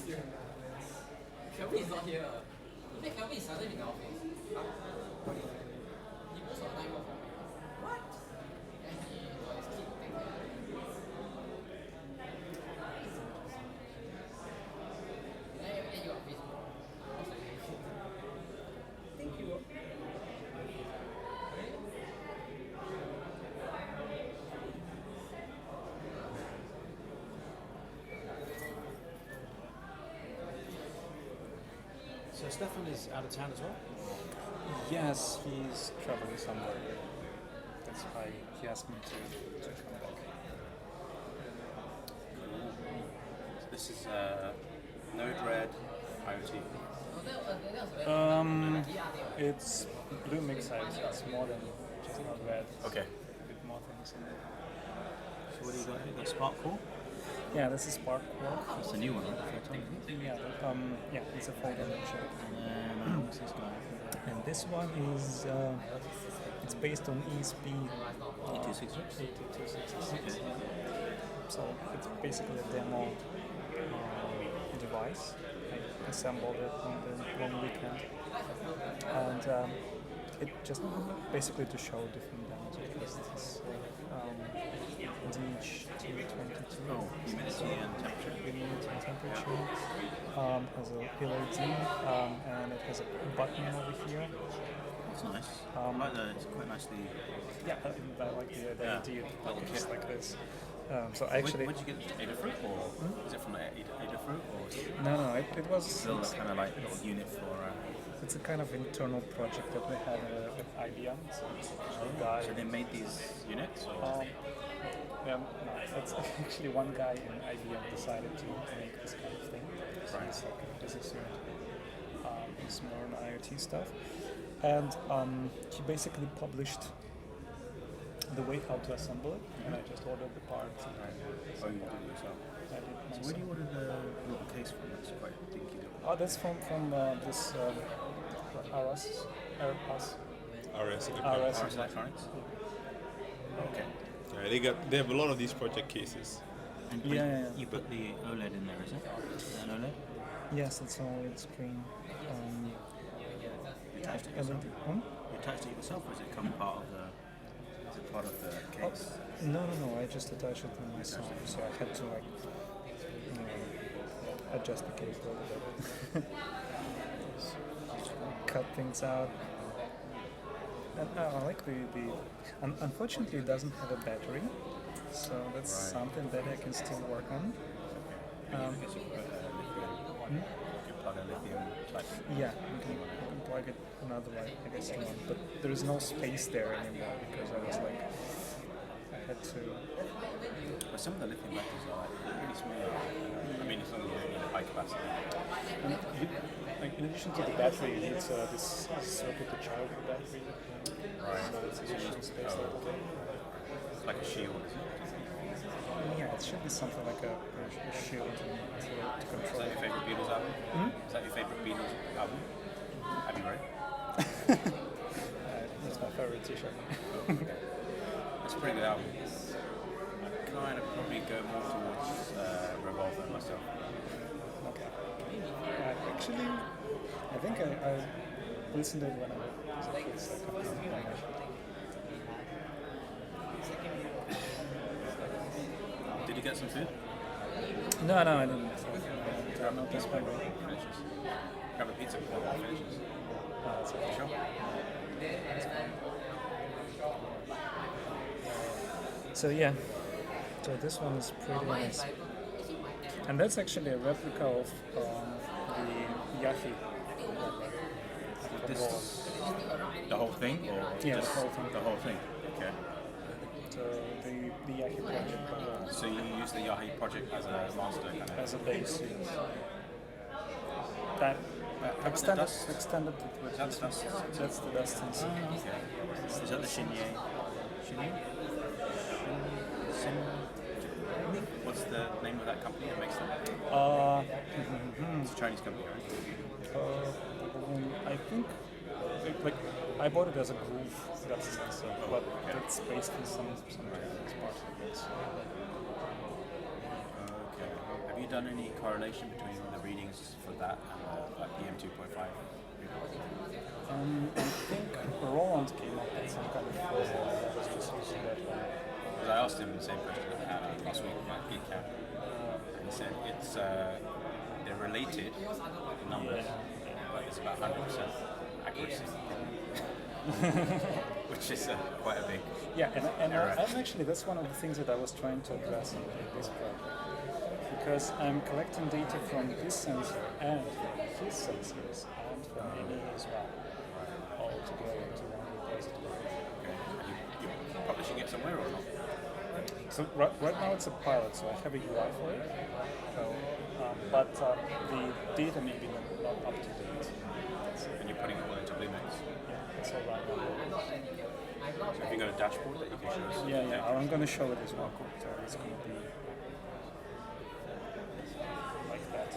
Kelvin is not here. In fact, Kelvin is suddenly in the office. He most of the time work from home. What? And he got his kid to take care. Did I ever add you on Facebook? Thank you. So Stefan is out of town as well? Yes, he's traveling somewhere. That's why he asked me to come back. So this is Node-RED IoT. It's blue mix size. It's more than just not red. Okay. A bit more things in there. So what do you got here? The Spark Core? Yeah, this is Spark Core. That's the new one, right? Yeah, it's a folder lecture. And then what's this guy? And this one is it's based on ESP 8266? So it's basically a demo device. I assembled it on the long weekend, and it just basically to show different demos. This DH222. Oh, humidity and temperature. Humidity and temperature. Has a LED, and it has a button over here. That's nice. It's quite nicely. Yeah, I like the idea of Little it's kit. like this. So actually, Where'd you get Adafruit, or is it from Adafruit, or no, it was still kind of like a little unit for? it's a kind of internal project that we had with IBM. So So they made these units? Or? No, it's actually one guy in IBM decided to make this kind of thing. So it's like a business unit. It's more on IoT stuff, and he basically published the way how to assemble it, and I just ordered the parts. And Oh, you did it yourself. I did So myself. where do you order the little case from? That's quite dinky little. Oh, that's from this RS. RS. RS Electronics? Okay. Yeah, they have a lot of these project cases. And Yeah. you put the OLED in there, is it? Is that an OLED? Yes, it's all with screen. You attached it LED. yourself? Hmm? You attached it yourself, or is it come part of the? Is it part of the case? No, I just attached it to myself, so I had to adjust the case a little bit. Cut things out. And I like the unfortunately it doesn't have a battery, so that's something that I can still work on. I guess you put lithium. You plug a lithium type. Yeah, you can plug it another way, I guess you want, but there is no space there anymore because I was like, I had to. But some of the lithium batteries are like really small. I mean, it's only a high capacity. And in addition to the battery, you need this circuit to charge the battery. Right. So it's additional space a little bit. It's like a shield, is it? Yeah, it should be something like a shield to Is control. that your favourite Beatles album? Is that your favourite Beatles album? Abbey Road? That's my favorite t-shirt. It's a pretty good album. I kind of probably go more towards Revolver myself. Okay. Actually, I think I listened to it when I was a kid. So I can't remember. Did you get some food? No, I didn't. Grab No, a that's pizza fine. before it finishes. Grab a pizza before it finishes. That's okay. Sure. So yeah, so this one is pretty nice. And that's actually a replica of the Yahi. This the whole thing, or Yeah, just the whole thing. The whole thing. Okay. So the Yahi project So you use the Yahi project as a master kind of. as a base. That extended it with That's the dust. that's the dust inside. Okay. Is that the Shinye? Shinye? What's the name of that company that makes them? It's a Chinese company, right? I think like I bought it as a groove dust sensor, but it's basically some Japanese part of it. Okay. Have you you done any correlation between the readings for that and like PM 2.5? I think Roland came up with some kind of formula that was just using that one. Because I asked him the same question I had last week about GitCamp, and he said it's they're related numbers, but it's about 100% accuracy, which is quite a big error. I'm actually, that's one of the things that I was trying to address in this project, because I'm collecting data from this sensor and from his sensors and from me as well, all together into one repository. Okay. You're publishing it somewhere or not? So right now it's a pilot, so I have a UI for it. So, but the data may be not up to date. And you're putting it all into Bluemix. Yeah, it's all right now. So have you got a dashboard that you can show us? Yeah, I'm going to show it as well. So it's going to be like that.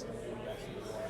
It's going to be actually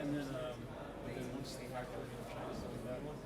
and then once the Hackware tries to do that one,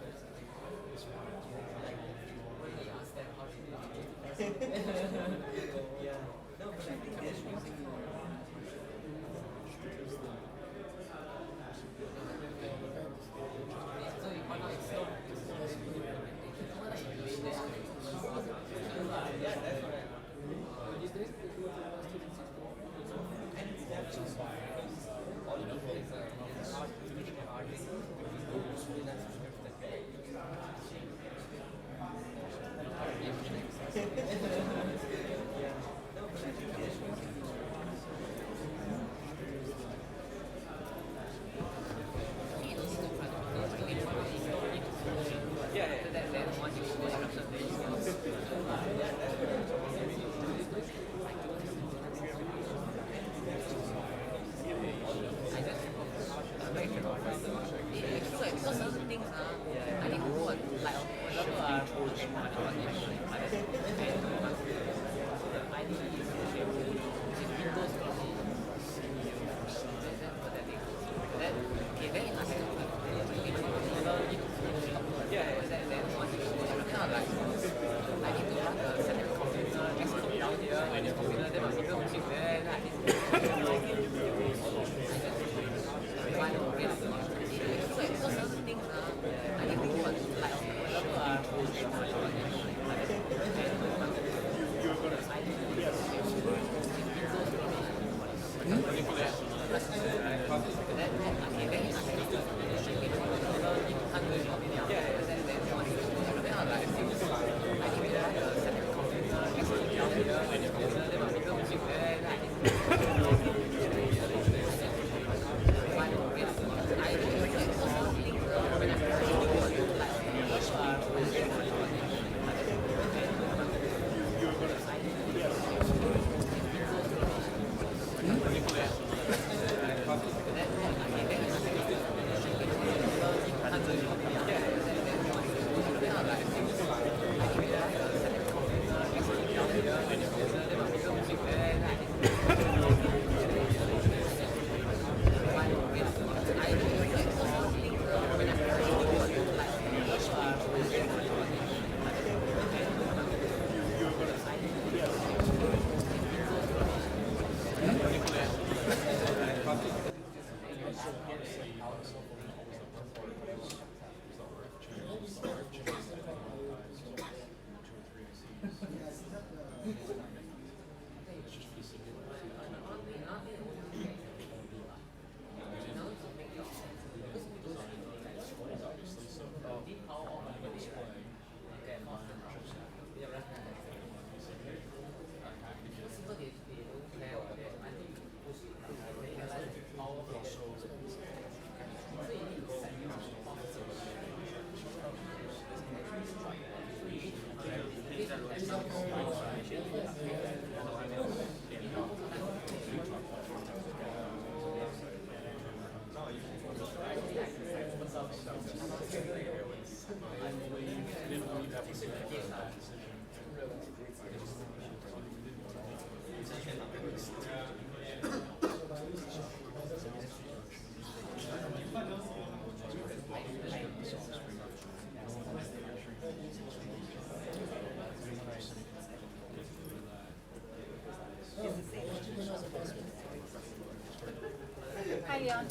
Hi, Leon.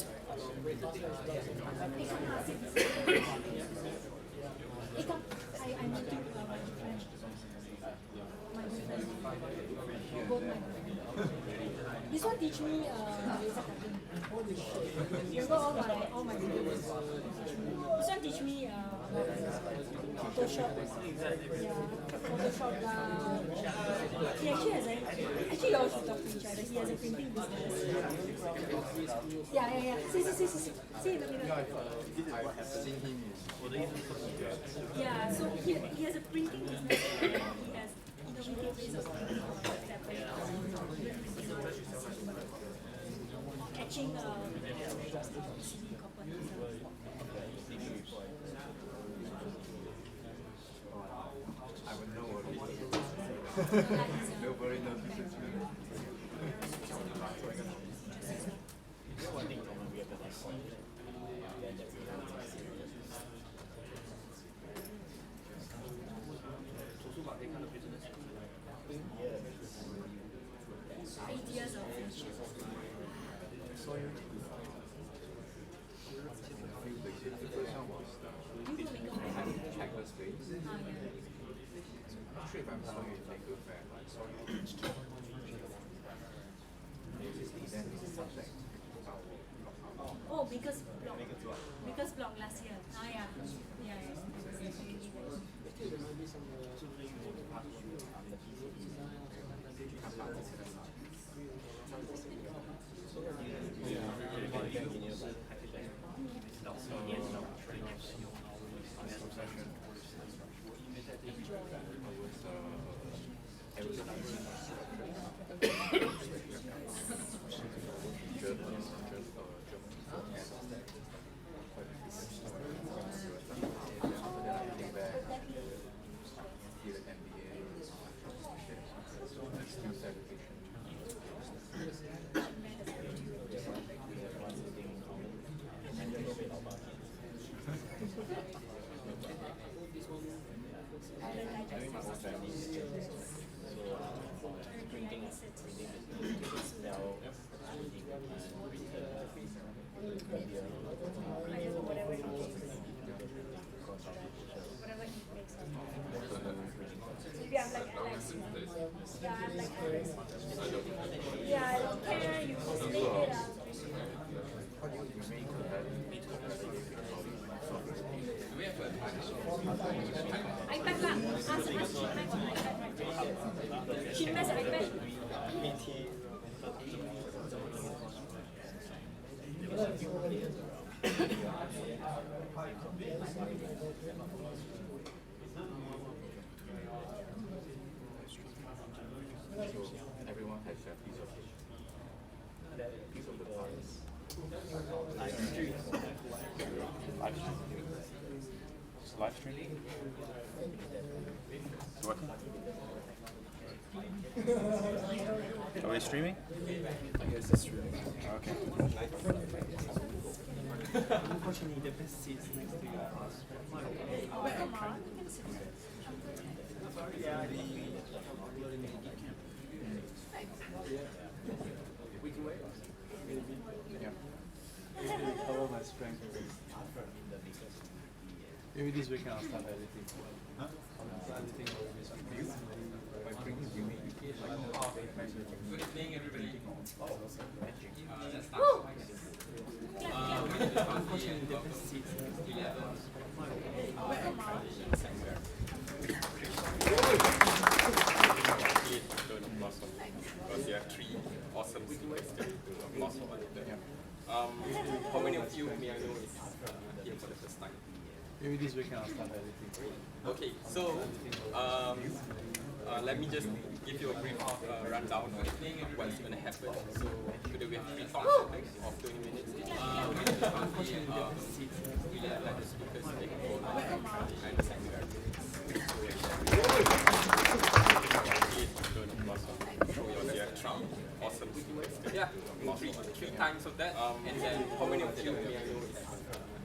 Ikaw, I'm meeting my friend. My good friend. Both my friend. This one teach me laser cutting. Remember all my videos. This one teach me Photoshop. Yeah, Photoshop. He actually has actually you all should talk to each other. He has a printing business. Yeah. See in the middle. Yeah, so he has a printing business. He has innovative ways of catching CD copper. I would know what it is. Nobody notices me. Ideas of friendship. Oh, because block last year. Yeah. iPad lah. Ask Chin Max on iPad. Chin Max iPad. Everyone has a piece of the pie. Live stream. It's working. Are we streaming? I guess it's true. Okay. Unfortunately, the best seats next to you are we can wait. Follow my strength. Maybe this weekend I'll start editing. Huh? I'll start editing all this weekend. Good evening, everybody. Unfortunately, the best seats next to you Because there are three awesome speakers that we lost over there. How many of you may I know is here for the first time? Maybe this weekend I'll start editing. Okay, so let me just give you a brief rundown of what's going to happen. So today we have 3 talks of 20 minutes. Unfortunately, we let the speakers take over and the awesome speakers. Yeah, three times of that. And then how many of you may I know is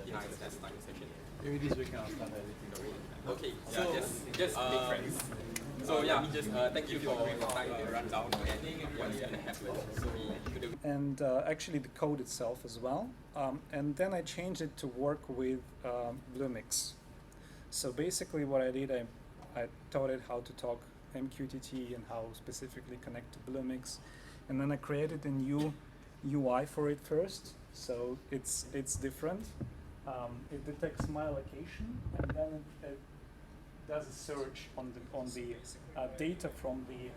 behind the test time session? Maybe this weekend I'll start editing. Okay, so just make friends. So yeah, just thank you for the time to run down and what's going to happen. So And actually the code itself as well. And then I changed it to work with Bluemix. So basically what I did, I taught it how to talk MQTT and how specifically connect to Bluemix. And then I created a new UI for it first. So it's different. It detects my location, and then it does a search on the data from the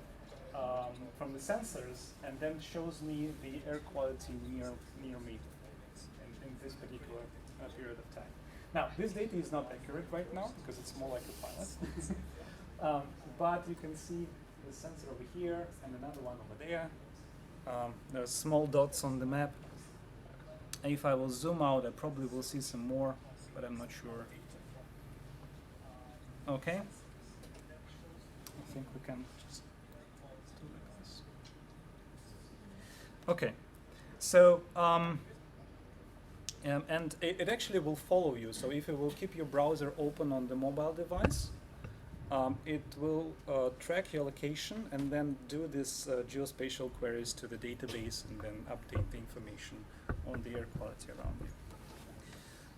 sensors, and then shows me the air quality near me in this particular period of time. Now this data is not accurate right now because it's more like a pilot, but you can see the sensor over here and another one over there. There's small dots on the map. And if I will zoom out, I probably will see some more, but I'm not sure. Okay. I think we can just do like this. Okay. So, and it actually will follow you. So if you will keep your browser open on the mobile device, it will track your location and then do this geospatial queries to the database and then update the information on the air quality around you.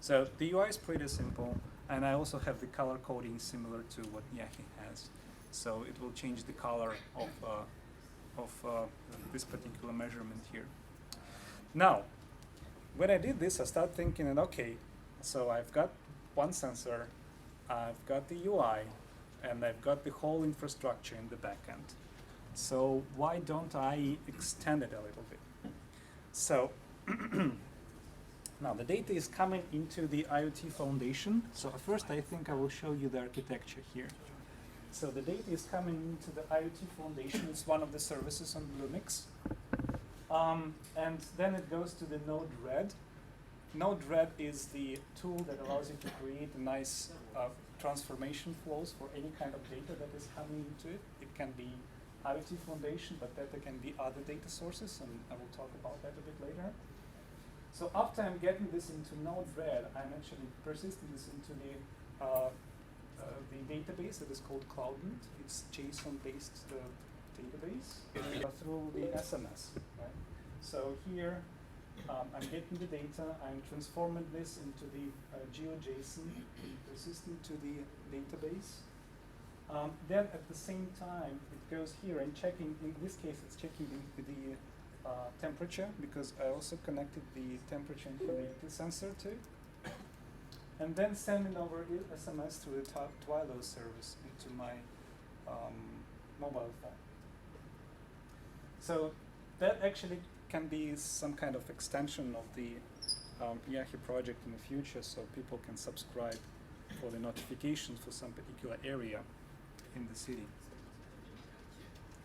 So the UI is pretty simple, and I also have the color coding similar to what Yahi has. So it will change the color of this particular measurement here. Now, when I did this, I started thinking, and okay, so I've got one sensor, I've got the UI, and I've got the whole infrastructure in the backend. So why don't I extend it a little bit? So now the data is coming into the IoT foundation. So first I think I will show you the architecture here. So the data is coming into the IoT foundation. It's one of the services on Bluemix. And then it goes to the Node-RED. Node-RED is the tool that allows you to create a nice transformation flows for any kind of data that is coming into it. It can be IoT Foundation, but data can be other data sources, and I will talk about that a bit later. So after I'm getting this into Node-RED, I'm actually persisting this into the database that is called CloudNet. It's JSON-based database through the SMS. Right? So here, I'm getting the data, I'm transforming this into the GeoJSON, persisting to the database. Then at the same time, it goes here and checking, in this case it's checking the temperature, because I also connected the temperature information sensor to it. and then sending over SMS through the Twilio service into my mobile phone. So that actually can be some kind of extension of the Yahi project in the future, so people can subscribe for the notifications for some particular area in the city.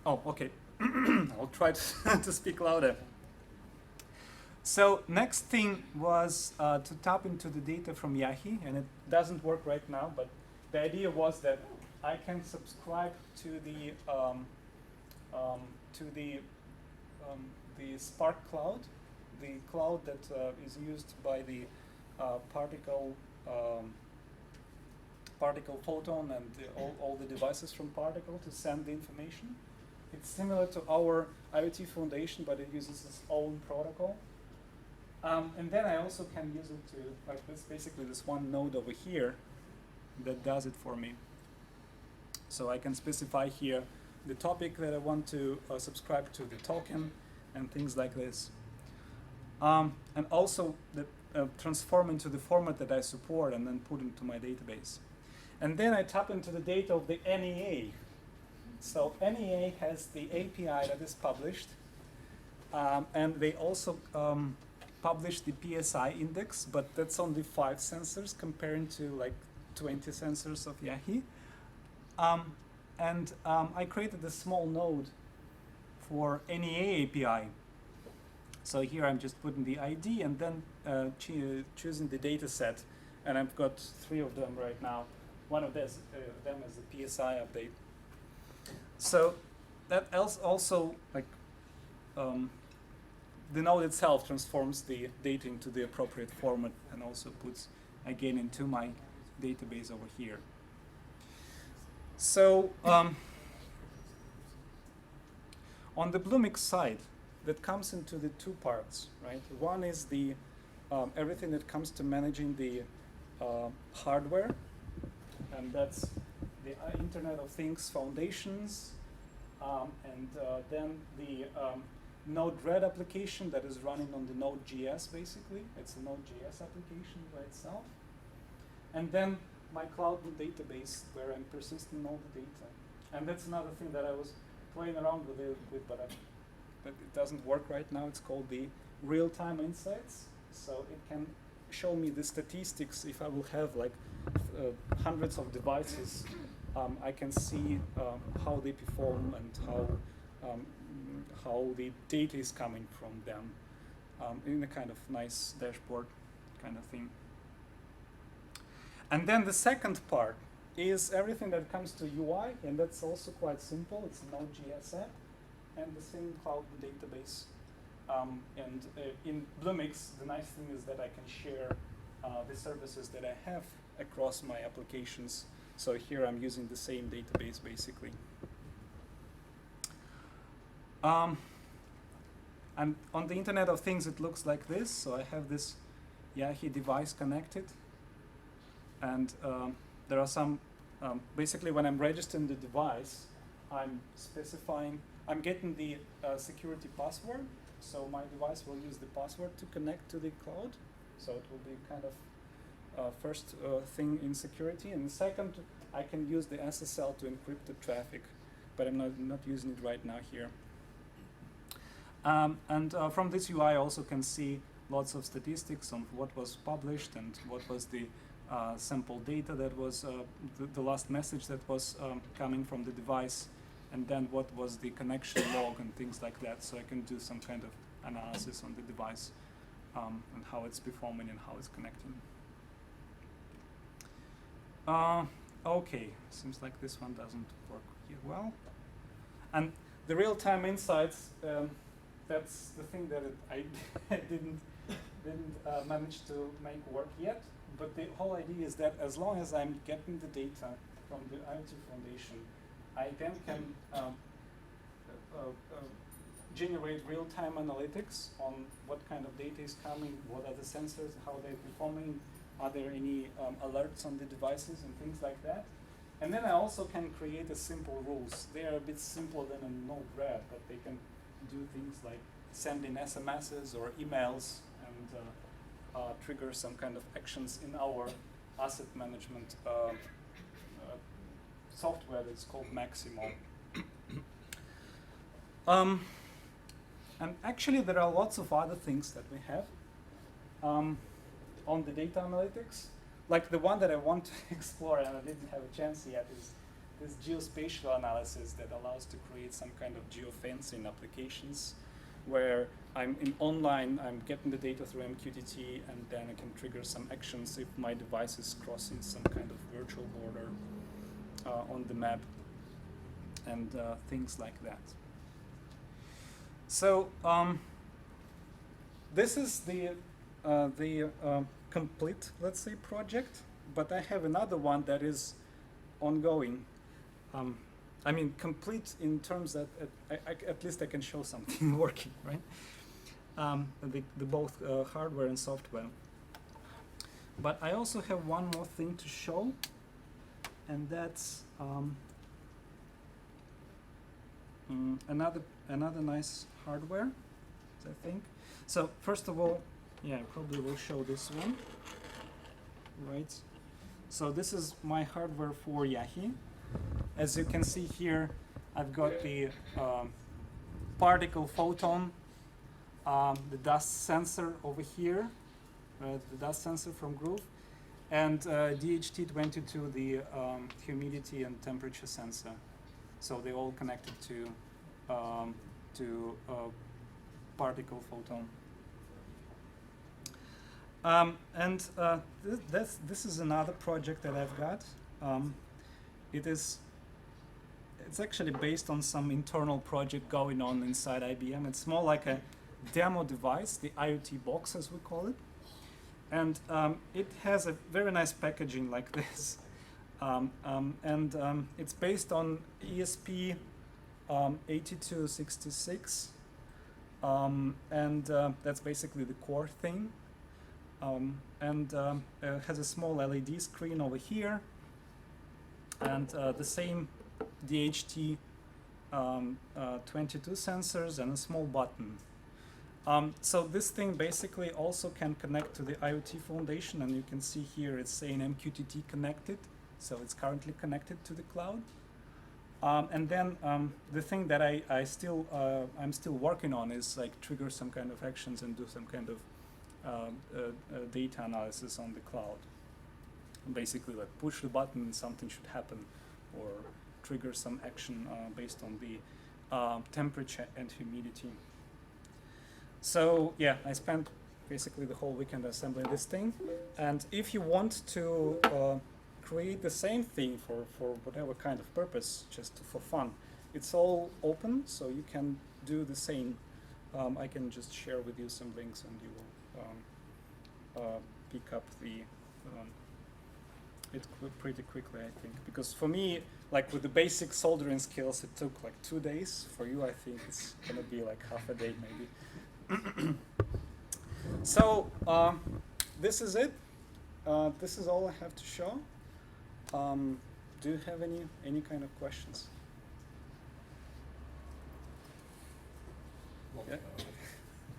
Oh, okay. I'll try to speak louder. So next thing was to tap into the data from Yahi, and it doesn't work right now, but the idea was that I can subscribe to the Spark cloud, the cloud that is used by the particle photon and all the devices from particle to send the information. It's similar to our IoT Foundation, but it uses its own protocol. And then I also can use it to, like this, basically this one node over here that does it for me. So I can specify here the topic that I want to subscribe to, the token, and things like this. And also transform into the format that I support and then put into my database. And then I tap into the data of the NEA. So NEA has the API that is published, and they also publish the PSI index, but that's only 5 sensors comparing to like 20 sensors of Yahi. I created a small node for NEA API. So here I'm just putting the ID and then choosing the data set, and I've got 3 of them right now. One of them is the PSI update. So that also like the node itself transforms the data into the appropriate format and also puts again into my database over here. So on the Bluemix side, that comes into the 2 parts, right? One is the everything that comes to managing the hardware, and that's the Internet of Things foundations, and then the Node-RED application that is running on the Node.js, basically. It's a Node.js application by itself. And then my cloud database where I'm persisting all the data. And that's another thing that I was playing around with but it doesn't work right now. It's called the real-time insights. So it can show me the statistics. If I will have like hundreds of devices, I can see how they perform and how the data is coming from them in a kind of nice dashboard kind of thing. And then the second part is everything that comes to UI, and that's also quite simple. It's a Node.js app and the same cloud database. In Bluemix, the nice thing is that I can share the services that I have across my applications. So here I'm using the same database basically. And on the Internet of Things, it looks like this. So I have this Yahi device connected. And there are some, basically when I'm registering the device, I'm getting the security password. So my device will use the password to connect to the cloud. So it will be kind of first thing in security. And second, I can use the SSL to encrypt the traffic, but I'm not using it right now here. From this UI, I also can see lots of statistics on what was published and what was the sample data that was the last message that was coming from the device, and then what was the connection log and things like that. So I can do some kind of analysis on the device and how it's performing and how it's connecting. Okay, seems like this one doesn't work here well. And the real-time insights, that's the thing that I didn't manage to make work yet. But the whole idea is that as long as I'm getting the data from the IoT Foundation, I then can generate real-time analytics on what kind of data is coming, what are the sensors, how they're performing, are there any alerts on the devices and things like that. And then I also can create a simple rules. They are a bit simpler than a Node-RED, but they can do things like sending SMSs or emails and trigger some kind of actions in our asset management software that's called Maximo. And actually, there are lots of other things that we have on the data analytics. Like the one that I want to explore and I didn't have a chance yet is this geospatial analysis that allows to create some kind of geofencing applications where I'm getting the data through MQTT, and then I can trigger some actions if my device is crossing some kind of virtual border on the map, and things like that. So this is the complete, let's say, project, but I have another one that is ongoing. I mean, complete in terms that at least I can show something working, right? The both hardware and software. But I also have one more thing to show, and that's another nice hardware, I think. So first of all, yeah, I probably will show this one, right? So this is my hardware for Yahi. As you can see here, I've got the particle photon, the dust sensor over here, the dust sensor from Groove, and DHT22, the humidity and temperature sensor. So they're all connected to particle photon. This is another project that I've got. It's actually based on some internal project going on inside IBM. It's more like a demo device, the IoT box as we call it. And it has a very nice packaging like this. It's based on ESP 8266. That's basically the core thing. It has a small LED screen over here. And the same DHT 22 sensors and a small button. So this thing basically also can connect to the IoT Foundation, and you can see here it's saying MQTT connected, so it's currently connected to the cloud. And then the thing that I'm still working on is like trigger some kind of actions and do some kind of data analysis on the cloud. Basically, like push the button and something should happen, or trigger some action based on the temperature and humidity. So yeah, I spent basically the whole weekend assembling this thing. And if you want to create the same thing for whatever kind of purpose, just for fun, it's all open, so you can do the same. I can just share with you some links, and you will pick up it pretty quickly, I think. Because for me, like with the basic soldering skills, it took like 2 days. For you, I think it's gonna be like half a day maybe. So this is it. This is all I have to show. Do you have any kind of questions? Yeah.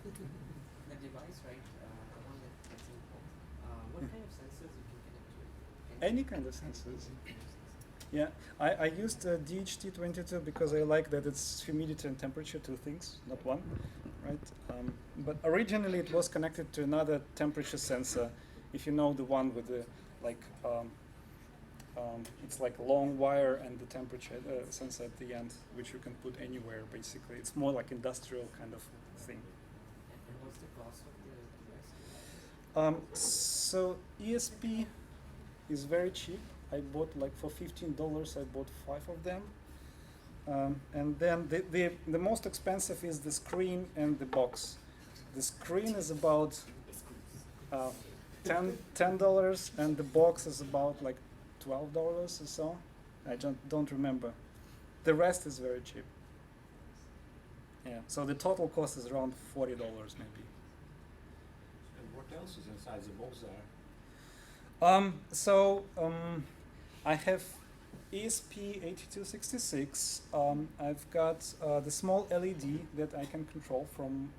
The device, right? The one that's involved. What kind of sensors you can connect to it? Any kind of sensors. Yeah, I used DHT22 because I like that it's humidity and temperature, two things, not one, right? But originally it was connected to another temperature sensor. If you know the one with the it's like a long wire and the temperature sensor at the end, which you can put anywhere. Basically, it's more like industrial kind of thing. And what's the cost of the device? So ESP is very cheap. I bought like for $15. I bought 5 of them, and then the most expensive is the screen and the box. The screen is about $10, and the box is about like $12 or so. I don't remember. The rest is very cheap. Yeah. So the total cost is around $40 maybe. And what else is inside the box there? I have ESP8266. I've got the small LED that I can control from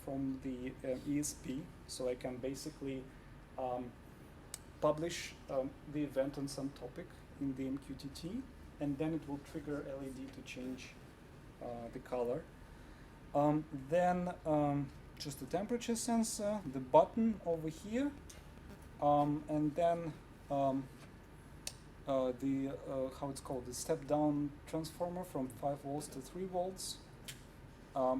the ESP, so I can basically publish the event on some topic in the MQTT, and then it will trigger LED to change the color. Then just the temperature sensor, the button over here, and then the how it's called, the step down transformer from 5 volts to 3 volts,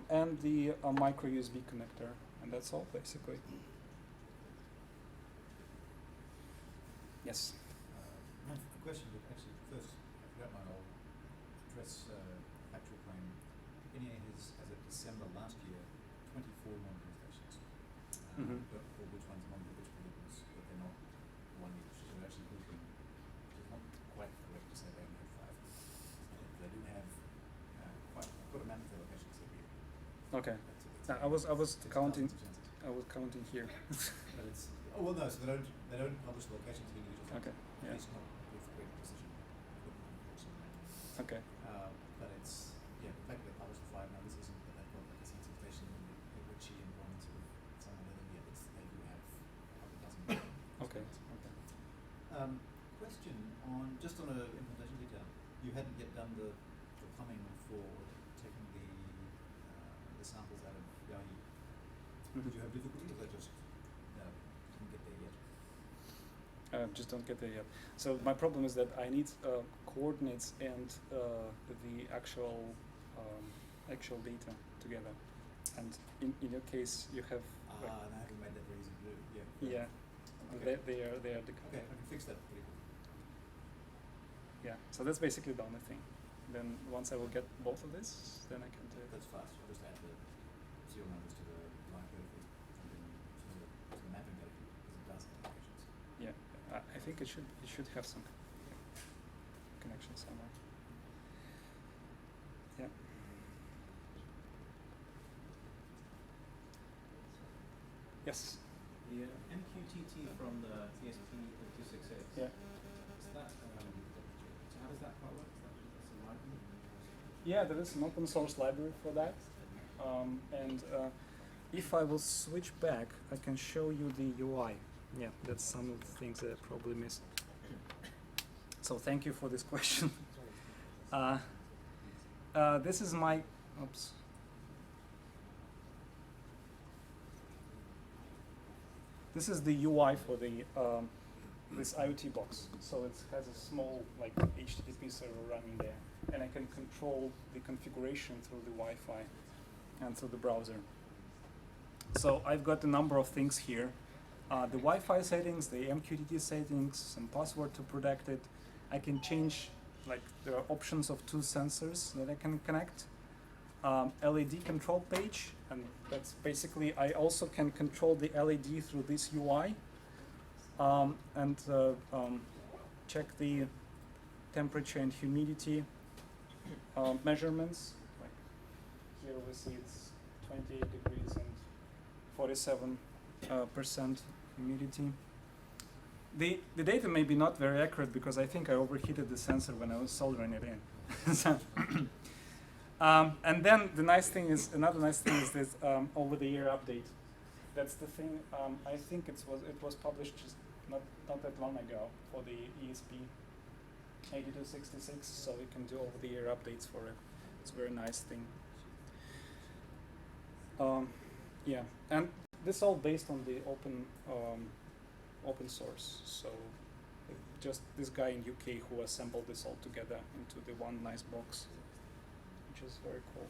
and the micro USB connector, and that's all basically. Yes. A question, but actually first, if you don't mind, I'll address actual claim. NEA has, as of December last year, 24 monitoring stations. But for which ones monitor which pollutants, but they're not one each. So they're actually grouping. So it's not quite correct to say they only have 5. They do have quite a amount of their locations here. Okay. That's I was counting. sensors. I was counting here. But it's, oh well no, so they don't publish the locations of individual sensors. Okay, yeah. At least not with great precision. Okay. But it's, yeah, the fact that they publish the 5 now, this isn't that they've got like a sensing station in Ritchie and one sort of somewhere other than it's, they do have a couple dozen. Okay. Okay. Question on, just on a implementation detail, you hadn't yet done the plumbing for taking the samples out of Yai. Did you have difficulty, or was that just, no, didn't get there yet? Just don't get there yet. So my problem is that I need coordinates and the actual data together. And in your case, you have And I haven't made that very easy to do, yeah. yeah, Okay. they are the Okay, I can fix that pretty quickly. yeah. So that's basically the only thing. Then once I will get both of this, then I can do it. That's fast. I'll just add the serial numbers to the line data feed and then to the mapping data feed because it does have locations. Yeah, I think it should have some connection somewhere. Yeah. Yes. The MQTT from the ESP266. Yeah. Is that, so how does that part work? Is that just a library? Yeah, there is an open source library for that. And if I will switch back, I can show you the UI. Yeah, that's some of the things that I probably missed. So thank you for this question. This is my, oops. This is the UI for the this IoT box. So it has a small like HTTP server running there, and I can control the configuration through the Wi-Fi and through the browser. So I've got a number of things here. The Wi-Fi settings, the MQTT settings, some password to protect it. I can change, like there are options of 2 sensors that I can connect. LED control page, and that's basically, I also can control the LED through this UI and check the temperature and humidity measurements. Like here we see it's 28 degrees and 47% humidity. The data may be not very accurate because I think I overheated the sensor when I was soldering it in. So and then the nice thing is, another nice thing is this over-the-air update. That's the thing. I think it was published just not that long ago for the ESP8266, so we can do over-the-air updates for it. It's a very nice thing. Yeah, and this is all based on the open source. So just this guy in UK who assembled this all together into the one nice box, which is very cool.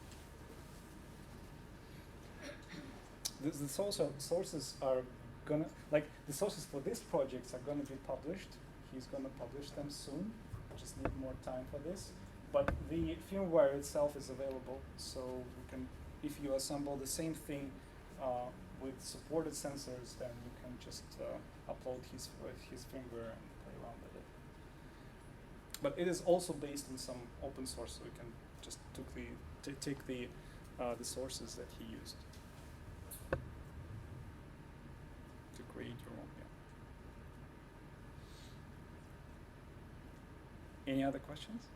The sources are gonna, like the sources for these projects are gonna be published. He's gonna publish them soon. Just need more time for this. But the firmware itself is available, so you can, if you assemble the same thing with supported sensors, then you can just upload his firmware and play around with it. But it is also based on some open source, so you can just take the sources that he used to create your own. Yeah. Any other questions?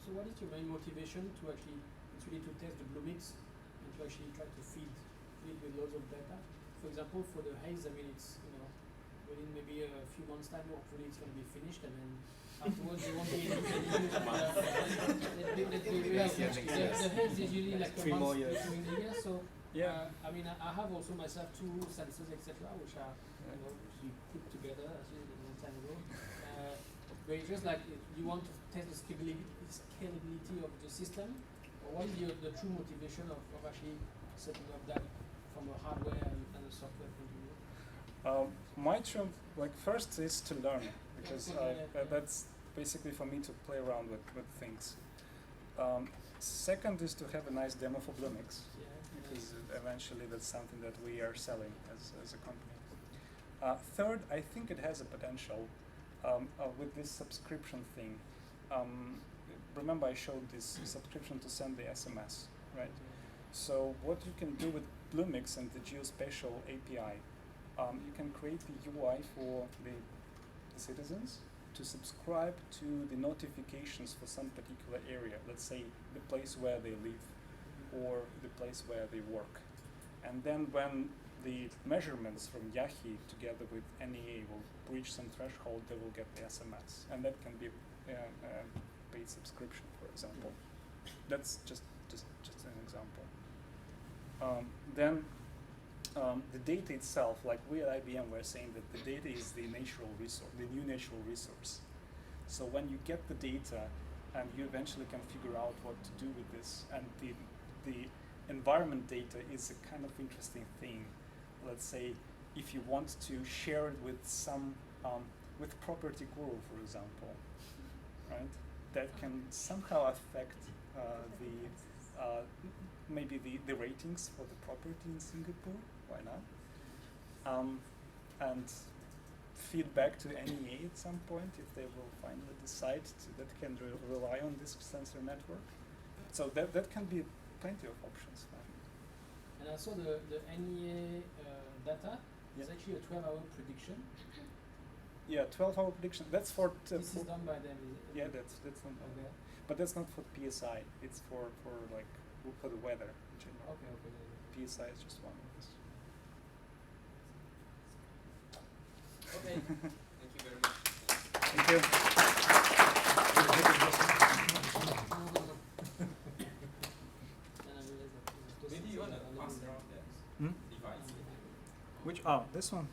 So what is your main motivation to actually, it's really to test the Blue Mix and to actually try to feed it with loads of data? For example, for the haze, I mean, it's, within maybe a few months' time, hopefully it's going to be finished, and then afterwards there won't be any use. Let's be realistic. The heads is usually like a 3 more month years. during the year, so Yeah. I mean, I have also myself 2 sensors, etc., which are we put together actually a long time ago. But it's just like you want to test the scalability of the system, or what is the true motivation of actually setting up that from a hardware and a software point of view? My true, like, first is to learn, because that's basically for me to play around with things. Second is to have a nice demo for Bluemix, because eventually that's something that we are selling as a company. Third, I think it has a potential with this subscription thing. Remember I showed this subscription to send the SMS, right? So what you can do with Bluemix and the Geospatial API, you can create the UI for the citizens to subscribe to the notifications for some particular area, let's say the place where they live or the place where they work. And then when the measurements from Yahi together with NEA will reach some threshold, they will get the SMS. And that can be a paid subscription, for example. That's just an example. Then the data itself, like we at IBM were saying that the data is the natural resource, the new natural resource. So when you get the data and you eventually can figure out what to do with this, and the environment data is a kind of interesting thing. Let's say if you want to share it with some, with Property Guru, for example, right? That can somehow affect maybe the ratings for the property in Singapore. Why not? And feedback to NEA at some point if they will finally decide that can rely on this sensor network. So that can be plenty of options. And also the NEA data is actually a 12-hour prediction. Yeah, 12-hour prediction. That's for this is done by them. Yeah, that's done by them. But that's not for PSI. It's for the weather in general. Okay. PSI is just one of this. Okay. Thank you very much. Thank you. Maybe you want to pass around the device. Which? Oh, this one.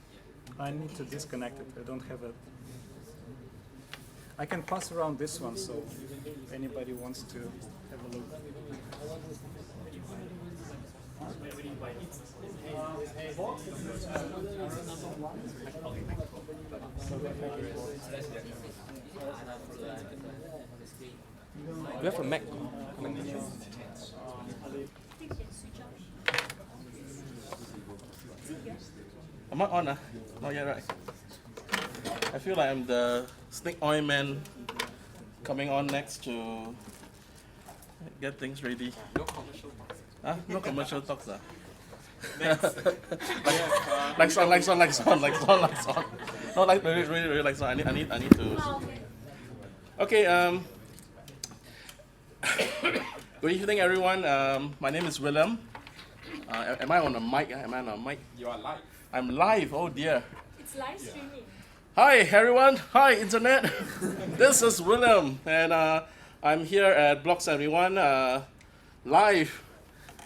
I need to disconnect it. I don't have it. I can pass around this one, so if anybody wants to have a look. Do you have a Mac? Am I on? Not yet, right? I feel like I'm the snake oil man coming on next to get things ready. No commercial talks. No commercial talks. Next. Lights on. No, like really lights on. I need to. Okay. Good evening, everyone. My name is William. Am I on a mic? Am I on a mic? You are live. I'm live. Oh dear. It's live streaming. Hi everyone. Hi internet. This is William, and I'm here at Block 71 live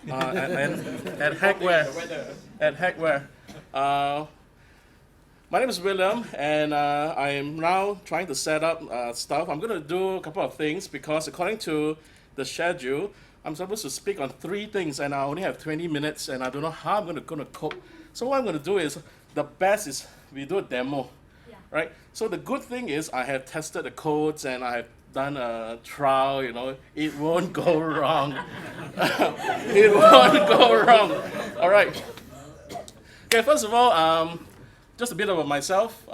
at Hackware. At Hackware. My name is William, and I am now trying to set up stuff. I'm going to do a couple of things because according to the schedule, I'm supposed to speak on 3 things, and I only have 20 minutes, and I don't know how I'm going to cope. So what I'm going to do is, the best is we do a demo, right? So the good thing is I have tested the codes, and I have done a trial, it won't go wrong. It won't go wrong. All right. Okay, first of all, just a bit about myself.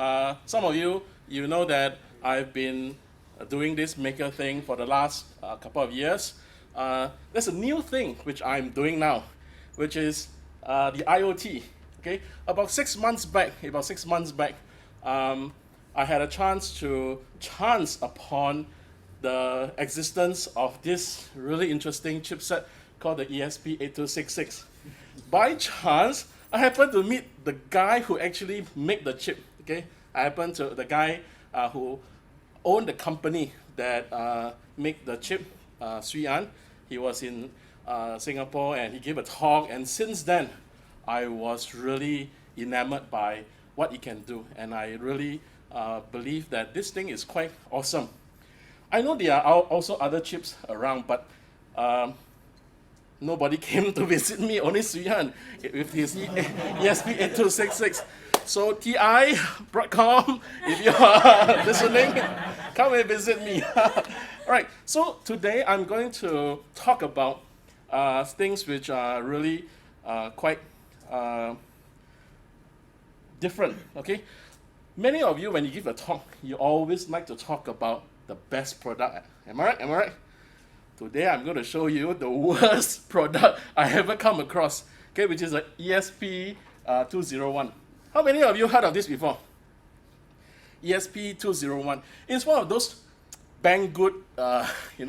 Some of you know that I've been doing this maker thing for the last couple of years. There's a new thing which I'm doing now, which is the IoT. Okay, about 6 months back, I had a chance upon the existence of this really interesting chipset called the ESP8266. By chance, I happened to meet the guy who actually made the chip. Okay, I happen to the guy who owned the company that make the chip, Sui An. He was in Singapore and he gave a talk, and since then I was really enamored by what he can do, and I really believe that this thing is quite awesome. I know there are also other chips around, but nobody came to visit me, only Sui An with his ESP8266. So TI, Broadcom, if you are listening, come and visit me. Alright, so today I'm going to talk about things which are really quite different, okay? Many of you, when you give a talk, you always like to talk about the best product. Am I right? Am I right? Today I'm going to show you the worst product I ever come across, okay, which is the ESP201. How many of you heard of this before? ESP201. It's one of those banggood,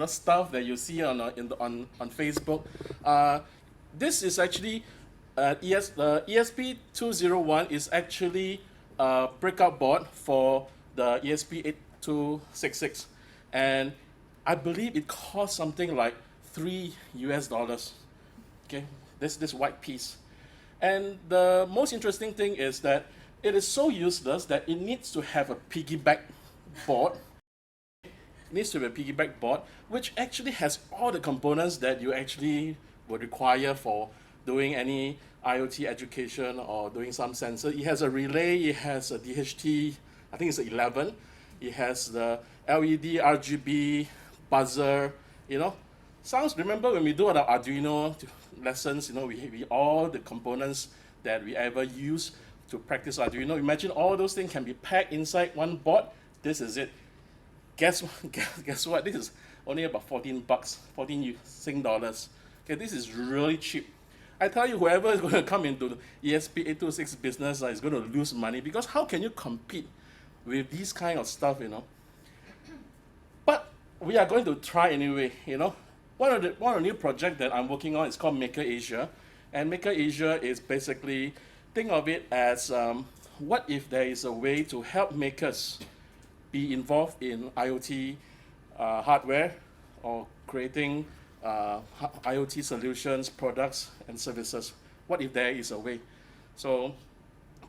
stuff that you see on Facebook. This is actually the ESP201 is actually a breakout board for the ESP8266, and I believe it cost something like $3 US. Okay, this white piece. And the most interesting thing is that it is so useless that it needs to have a piggyback board. It needs to be a piggyback board, which actually has all the components that you actually would require for doing any IoT education or doing some sensor. It has a relay, it has a DHT, I think it's 11. It has the LED, RGB, buzzer, remember when we do our Arduino lessons, we all the components that we ever use to practice Arduino. Imagine all those things can be packed inside one board. This is it. Guess what? This is only about 14 bucks, 14 Sing dollars. Okay, this is really cheap. I tell you, whoever is going to come into the ESP8266 business is going to lose money, because how can you compete with these kind of stuff, But we are going to try anyway, One of the new projects that I'm working on is called Maker Asia, and Maker Asia is basically, think of it as what if there is a way to help makers be involved in IoT hardware or creating IoT solutions, products, and services. What if there is a way? So,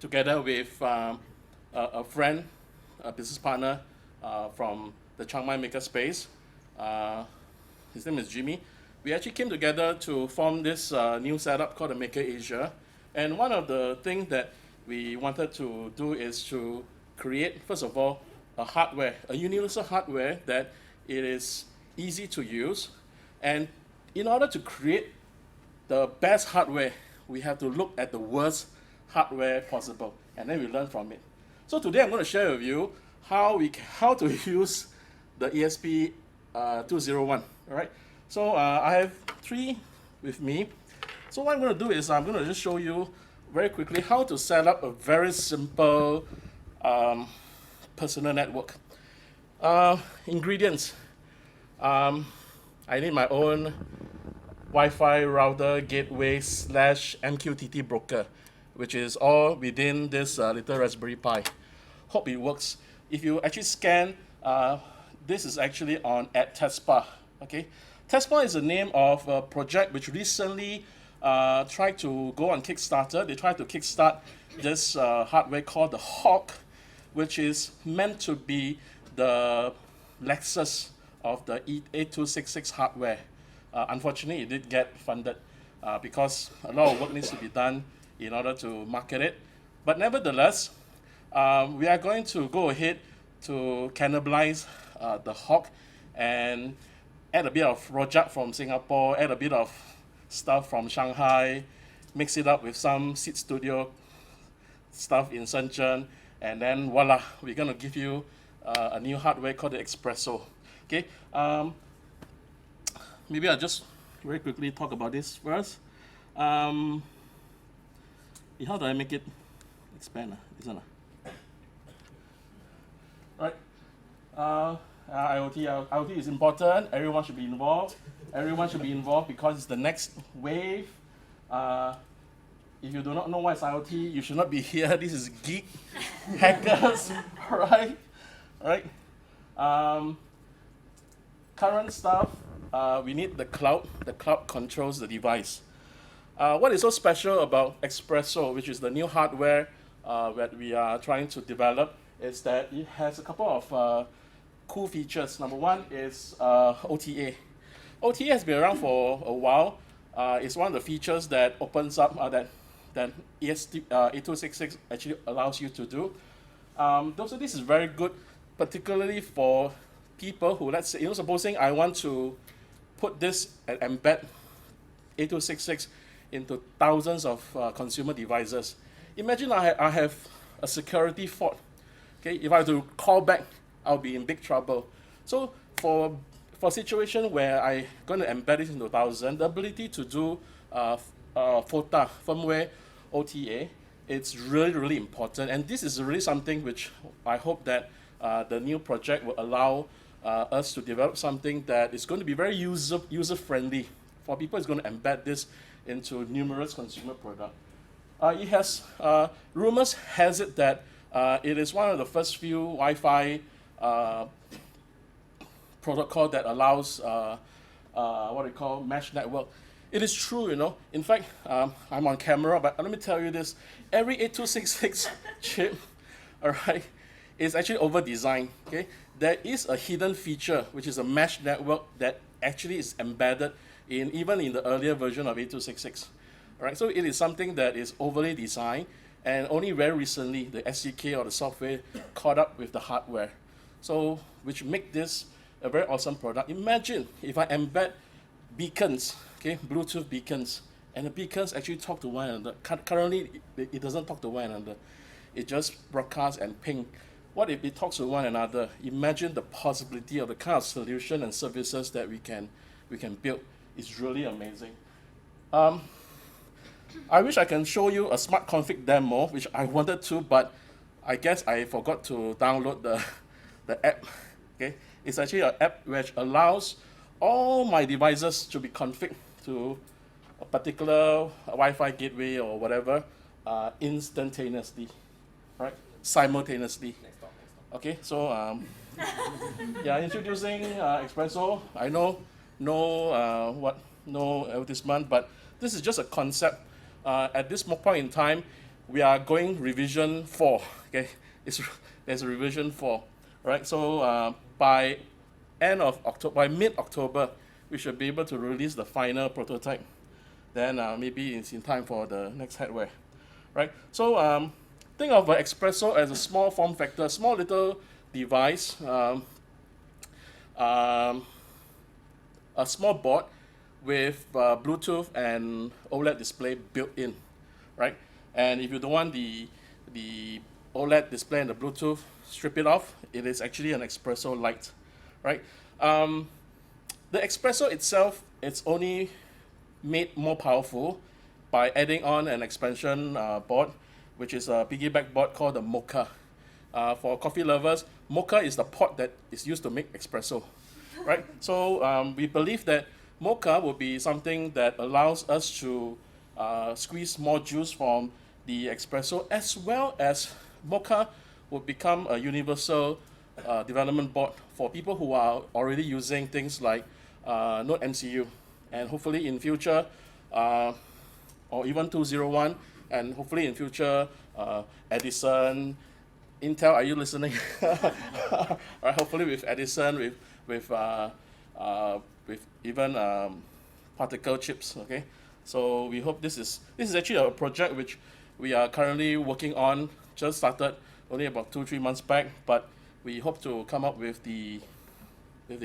together with a friend, a business partner from the Chiang Mai Makerspace, his name is Jimmy. We actually came together to form this new setup called the Maker Asia. And one of the things that we wanted to do is to create, first of all, a universal hardware that it is easy to use. And in order to create the best hardware, we have to look at the worst hardware possible, and then we learn from it. So today I'm going to share with you how to use the ESP201. All right. So I have 3 with me. So what I'm going to do is I'm going to just show you very quickly how to set up a very simple personal network. Ingredients. I need my own Wi-Fi router, gateway / MQTT broker, which is all within this little Raspberry Pi. Hope it works. If you actually scan, this is actually on at Tespa. Okay, Tespa is the name of a project which recently tried to go on Kickstarter. They tried to kickstart this hardware called the Hawk, which is meant to be the Lexus of the E8266 hardware. Unfortunately, it did get funded because a lot of work needs to be done in order to market it. But nevertheless, we are going to go ahead to cannibalize the Hawk and add a bit of rojak from Singapore, add a bit of stuff from Shanghai, mix it up with some Seed Studio stuff in Shenzhen, and then voila, we're going to give you a new hardware called the Espresso. Okay, maybe I'll just very quickly talk about this first. How do I make it expand? Isn't it? Right. IoT is important. Everyone should be involved. Everyone should be involved because it's the next wave. if you do not know what is IoT, you should not be here. This is geek hackers, right? Right. Current stuff, we need the cloud. The cloud controls the device. What is so special about Espresso, which is the new hardware that we are trying to develop, is that it has a couple of cool features. Number one is OTA. OTA has been around for a while. It's one of the features that opens up that E266 actually allows you to do. So this is very good, particularly for people who, let's say, supposing I want to put this and embed E266 into thousands of consumer devices. Imagine I have a security fault. Okay, if I have to call back, I'll be in big trouble. So for a situation where I'm going to embed it into 1,000, the ability to do FOTA, firmware OTA, it's really, really important. And this is really something which I hope that the new project will allow us to develop something that is going to be very user-friendly. For people, it's going to embed this into numerous consumer products. It has, rumors has it that it is one of the first few Wi-Fi protocol that allows what we call mesh network. It is true, In fact, I'm on camera, but let me tell you this. Every 8266 chip, all right, is actually over-designed, okay? There is a hidden feature, which is a mesh network that actually is embedded even in the earlier version of 8266. All right, so it is something that is overly designed, and only very recently the SDK or the software caught up with the hardware. So, which make this a very awesome product. Imagine if I embed beacons, okay, Bluetooth beacons, and the beacons actually talk to one another. Currently, it doesn't talk to one another. It just broadcasts and ping. What if it talks to one another? Imagine the possibility of the kind of solution and services that we can build. It's really amazing. I wish I can show you a smart config demo, which I wanted to, but I guess I forgot to download the app. Okay, it's actually an app which allows all my devices to be configured to a particular Wi-Fi gateway or whatever instantaneously, right? Simultaneously. Okay, so yeah, introducing Espresso. I know no advertisement, but this is just a concept. At this point in time, we are going revision 4. Okay, there's a revision 4, right? So by mid-October, we should be able to release the final prototype. Then maybe it's in time for the next hardware, right? So think of Espresso as a small form factor, small little device, a small board with Bluetooth and OLED display built in, right? And if you don't want the OLED display and the Bluetooth, strip it off. It is actually an Espresso Lite, right? The Espresso itself, it's only made more powerful by adding on an expansion board, which is a piggyback board called the Mocha. For coffee lovers, Mocha is the pot that is used to make espresso, right? So we believe that Mocha will be something that allows us to squeeze more juice from the espresso, as well as Mocha will become a universal development board for people who are already using things like Node MCU, and hopefully in future, or even 201, and hopefully in future, Edison, Intel, are you listening? Right, hopefully with Edison, with even particle chips. Okay, so we hope this is actually a project which we are currently working on. Just started only about 2-3 months back, but we hope to come up with the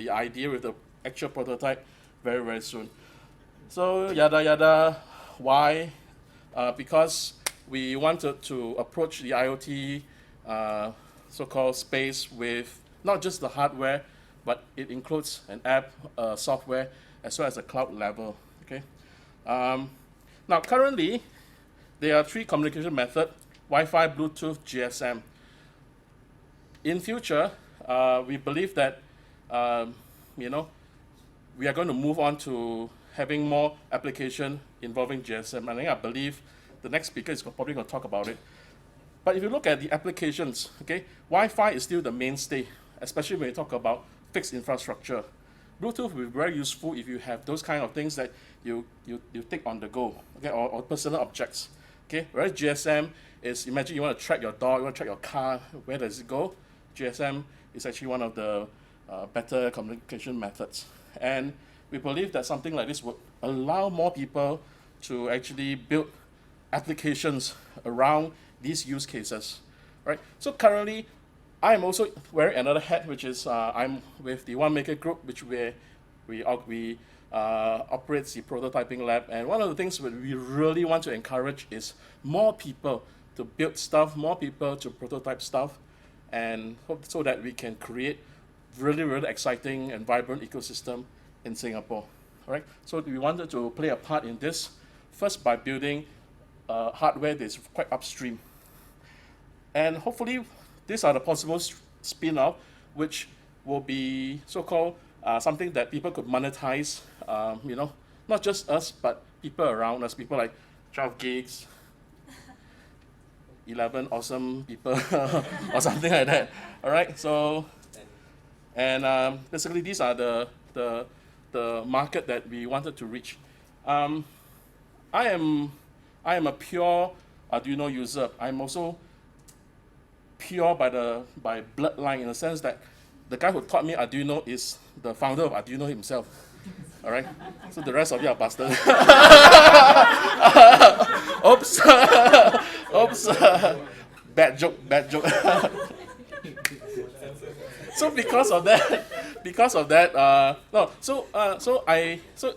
idea, with the actual prototype very, very soon. So yada yada, why? Because we wanted to approach the IoT so-called space with not just the hardware, but it includes an app, software, as well as a cloud level. Okay. Now currently, there are 3 communication methods: Wi-Fi, Bluetooth, GSM. In future, we believe that we are going to move on to having more application involving GSM. I believe the next speaker is probably going to talk about it. But if you look at the applications, okay, Wi-Fi is still the mainstay, especially when you talk about fixed infrastructure. Bluetooth will be very useful if you have those kind of things that you take on the go, okay, or personal objects. Okay, whereas GSM is, imagine you want to track your dog, you want to track your car, where does it go? GSM is actually one of the better communication methods. And we believe that something like this would allow more people to actually build applications around these use cases, right? So currently, I am also wearing another hat, which is I'm with the One Maker Group, which we operates the prototyping lab. And one of the things that we really want to encourage is more people to build stuff, more people to prototype stuff, and hope so that we can create really, really exciting and vibrant ecosystem in Singapore. All right. So we wanted to play a part in this, first by building hardware that's quite upstream. And hopefully, these are the possible spin-off, which will be so-called something that people could monetize, you know, not just us, but people around us, people like 12 gigs, 11 awesome people, or something like that. All right, so, and basically these are the market that we wanted to reach. I am a pure Arduino user. I'm also pure by bloodline, in the sense that the guy who taught me Arduino is the founder of Arduino himself. All right, so the rest of you are bastards. Oops, oops, bad joke. So because of that, no. So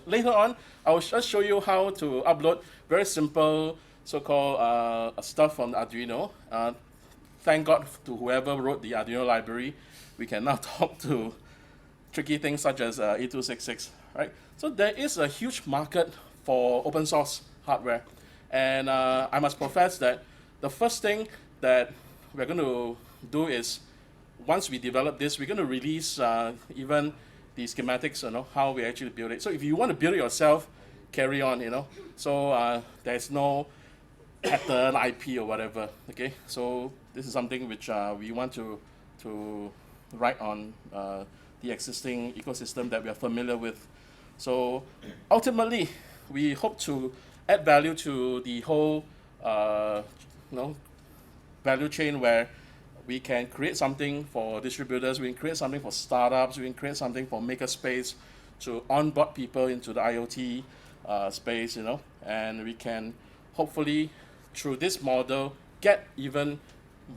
later on, I will just show you how to upload very simple so-called stuff from Arduino. Thank God to whoever wrote the Arduino library, we can now talk to tricky things such as E266, right? So there is a huge market for open source hardware. And I must profess that the first thing that we're going to do is, once we develop this, we're going to release even the schematics, you know, how we actually build it. So if you want to build it yourself, carry on, you know. So there's no pattern, IP, or whatever, okay? So this is something which we want to write on the existing ecosystem that we are familiar with. So ultimately, we hope to add value to the whole value chain, where we can create something for distributors, we can create something for startups, we can create something for makerspace to onboard people into the IoT space, you know, and we can hopefully, through this model, get even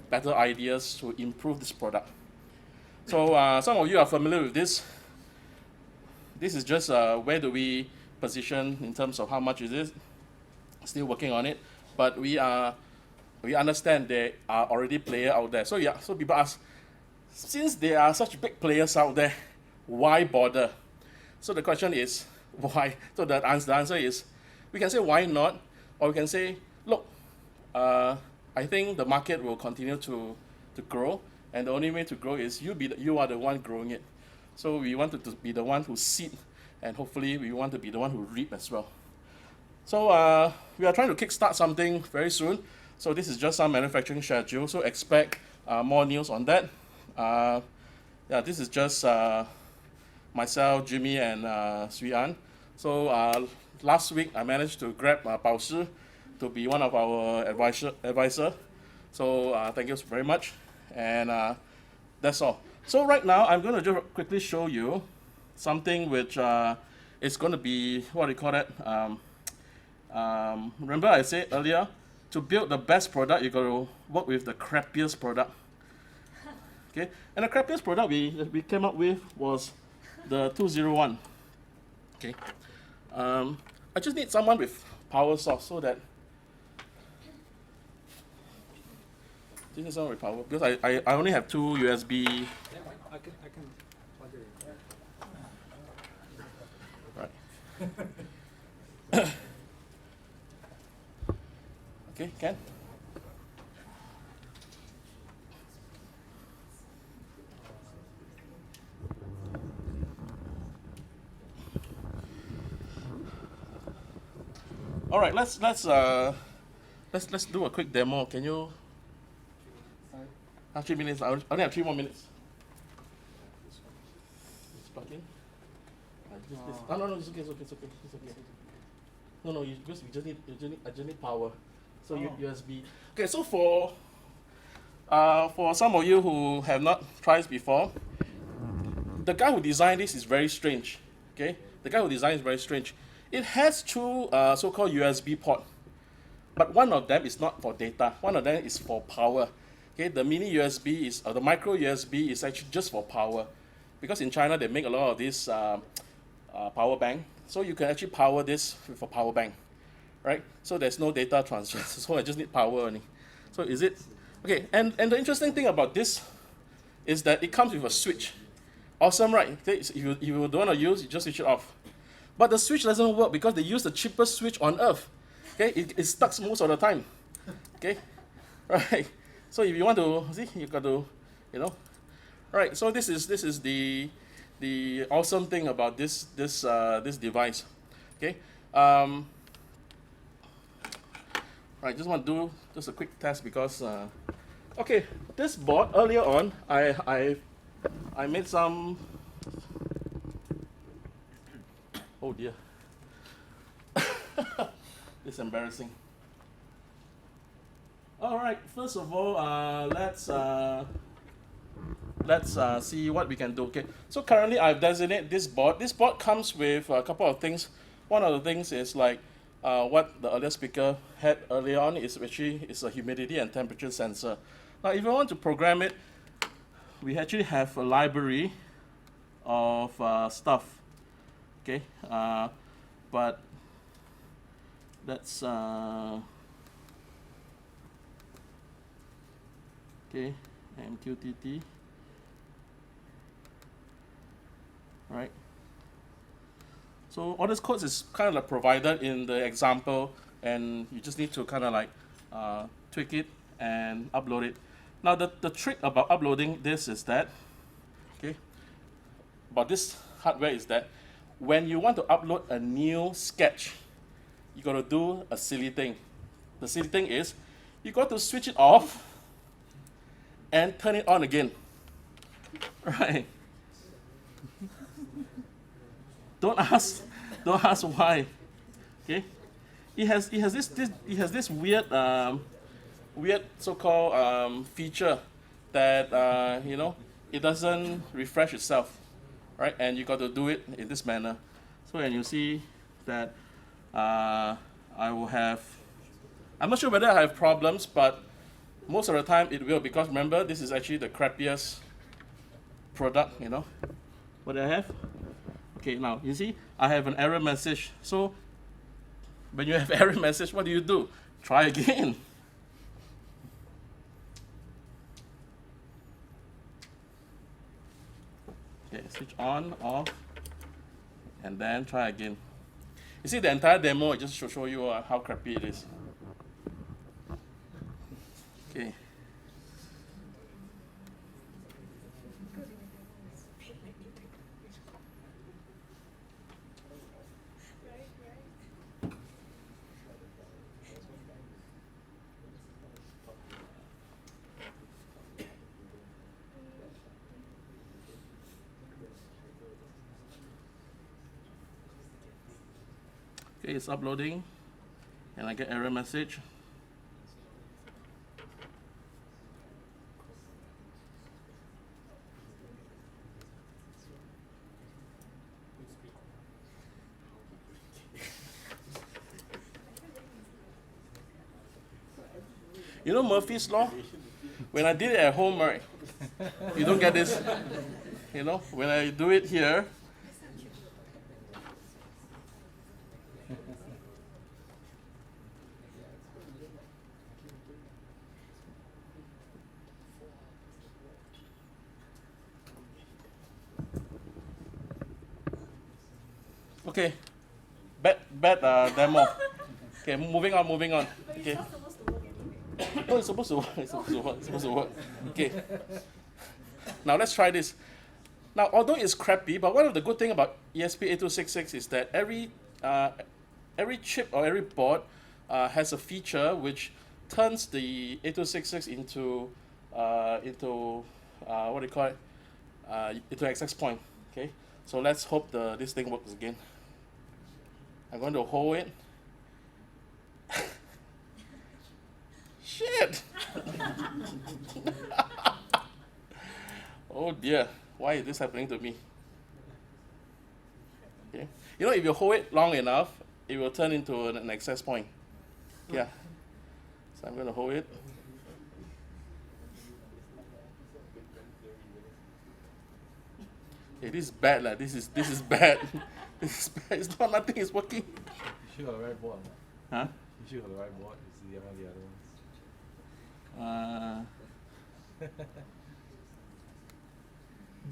better ideas to improve this product. So some of you are familiar with this. This is just where do we position in terms of how much is it. Still working on it, but we understand there are already players out there. So yeah, so people ask, since there are such big players out there, why bother? So the question is, why? So the answer is, we can say why not, or we can say, look, I think the market will continue to grow, and the only way to grow is you are the one growing it. So we wanted to be the one who seed, and hopefully we want to be the one who reap as well. So we are trying to kickstart something very soon. So this is just some manufacturing schedule. So expect more news on that. Yeah, this is just myself, Jimmy, and Sui An. So last week I managed to grab Bao Shi to be one of our advisor. So thank you very much. And that's all. So right now I'm going to just quickly show you something which is going to be, what do you call that? Remember I said earlier, to build the best product, you got to work with the crappiest product. Okay, and the crappiest product we came up with was the 201. Okay, I just need someone with power source so that this is someone with power, because I only have 2 USB. Yeah, I can plug it in. Right. Okay, Ken? All right, let's let's do a quick demo. Can you? 3 minutes. I only have 3 more minutes. It's plugging. Oh, no, it's okay. No, because I just need power. So USB. Okay, so for some of you who have not tried before, the guy who designed this is very strange. Okay, the guy who designed is very strange. It has 2 so-called USB port, but one of them is not for data. One of them is for power. Okay, the mini USB is, or the micro USB is actually just for power, because in China they make a lot of this power bank. So you can actually power this with a power bank, right? So there's no data transfer. So I just need power only. So is it okay? And the interesting thing about this is that it comes with a switch. Awesome, right? Okay, so if you don't want to use, you just switch it off. But the switch doesn't work because they use the cheapest switch on earth. Okay, it stuck most of the time. Okay, right. So if you want to see, you got to, right. So this is the awesome thing about this device. Okay. Right. Just want to do just a quick test because okay, this board earlier on I made some. Oh dear. It's embarrassing. All right. First of all, let's see what we can do. Okay. So currently, I've designated this board. This board comes with a couple of things. One of the things is like what the earlier speaker had earlier on is actually a humidity and temperature sensor. Now, if you want to program it, we actually have a library of stuff. Okay. But that's okay, MQTT, right? So all this code is kind of like provided in the example, and you just need to kind of like tweak it and upload it. Now the trick about uploading this is that, okay, about this hardware is that when you want to upload a new sketch, you got to do a silly thing. The silly thing is you got to switch it off and turn it on again. Right? Don't ask why. Okay? It has this weird so-called feature that it doesn't refresh itself, right? And you got to do it in this manner. So and you see that I will have. I'm not sure whether I have problems, but most of the time it will, because remember, this is actually the crappiest product, what I have. Okay, now you see I have an error message. So when you have error message, what do? Try again. Okay, switch on, off, and then try again. You see the entire demo, just to show you how crappy it is. Okay. Okay, it's uploading, and I get error message. You know Murphy's Law? When I did it at home, right, you don't get this. When I do it here, okay, bad demo. Okay, moving on. Okay. No, it's supposed to work. Okay. Now let's try this. Now, although it's crappy, but one of the good thing about ESP8266 is that every chip or every board has a feature which turns the 8266 into what do you call it? Into access point. Okay, so let's hope this thing works again. I'm going to hold it. Shit! Oh dear, why is this happening to me? Okay. You know, if you hold it long enough, it will turn into an access point. Yeah. So I'm going to hold it. Hey, this is bad, lah. This is bad. This is bad. It's not nothing. It's working. You should have the right board. Huh? You should have the right board. It's the one of the other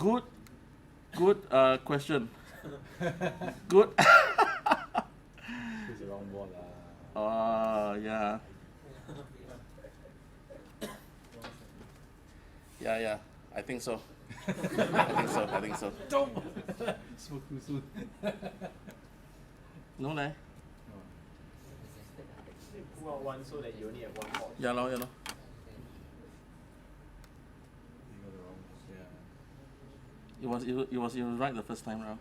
ones. Good question. Good. It's the wrong board. Yeah. Yeah. I think so. I think so. Don't! Spoke too soon. No, leh. Pull out one so that you only have one port. Yeah, lor. You got the wrong board. Yeah. It was right the first time round.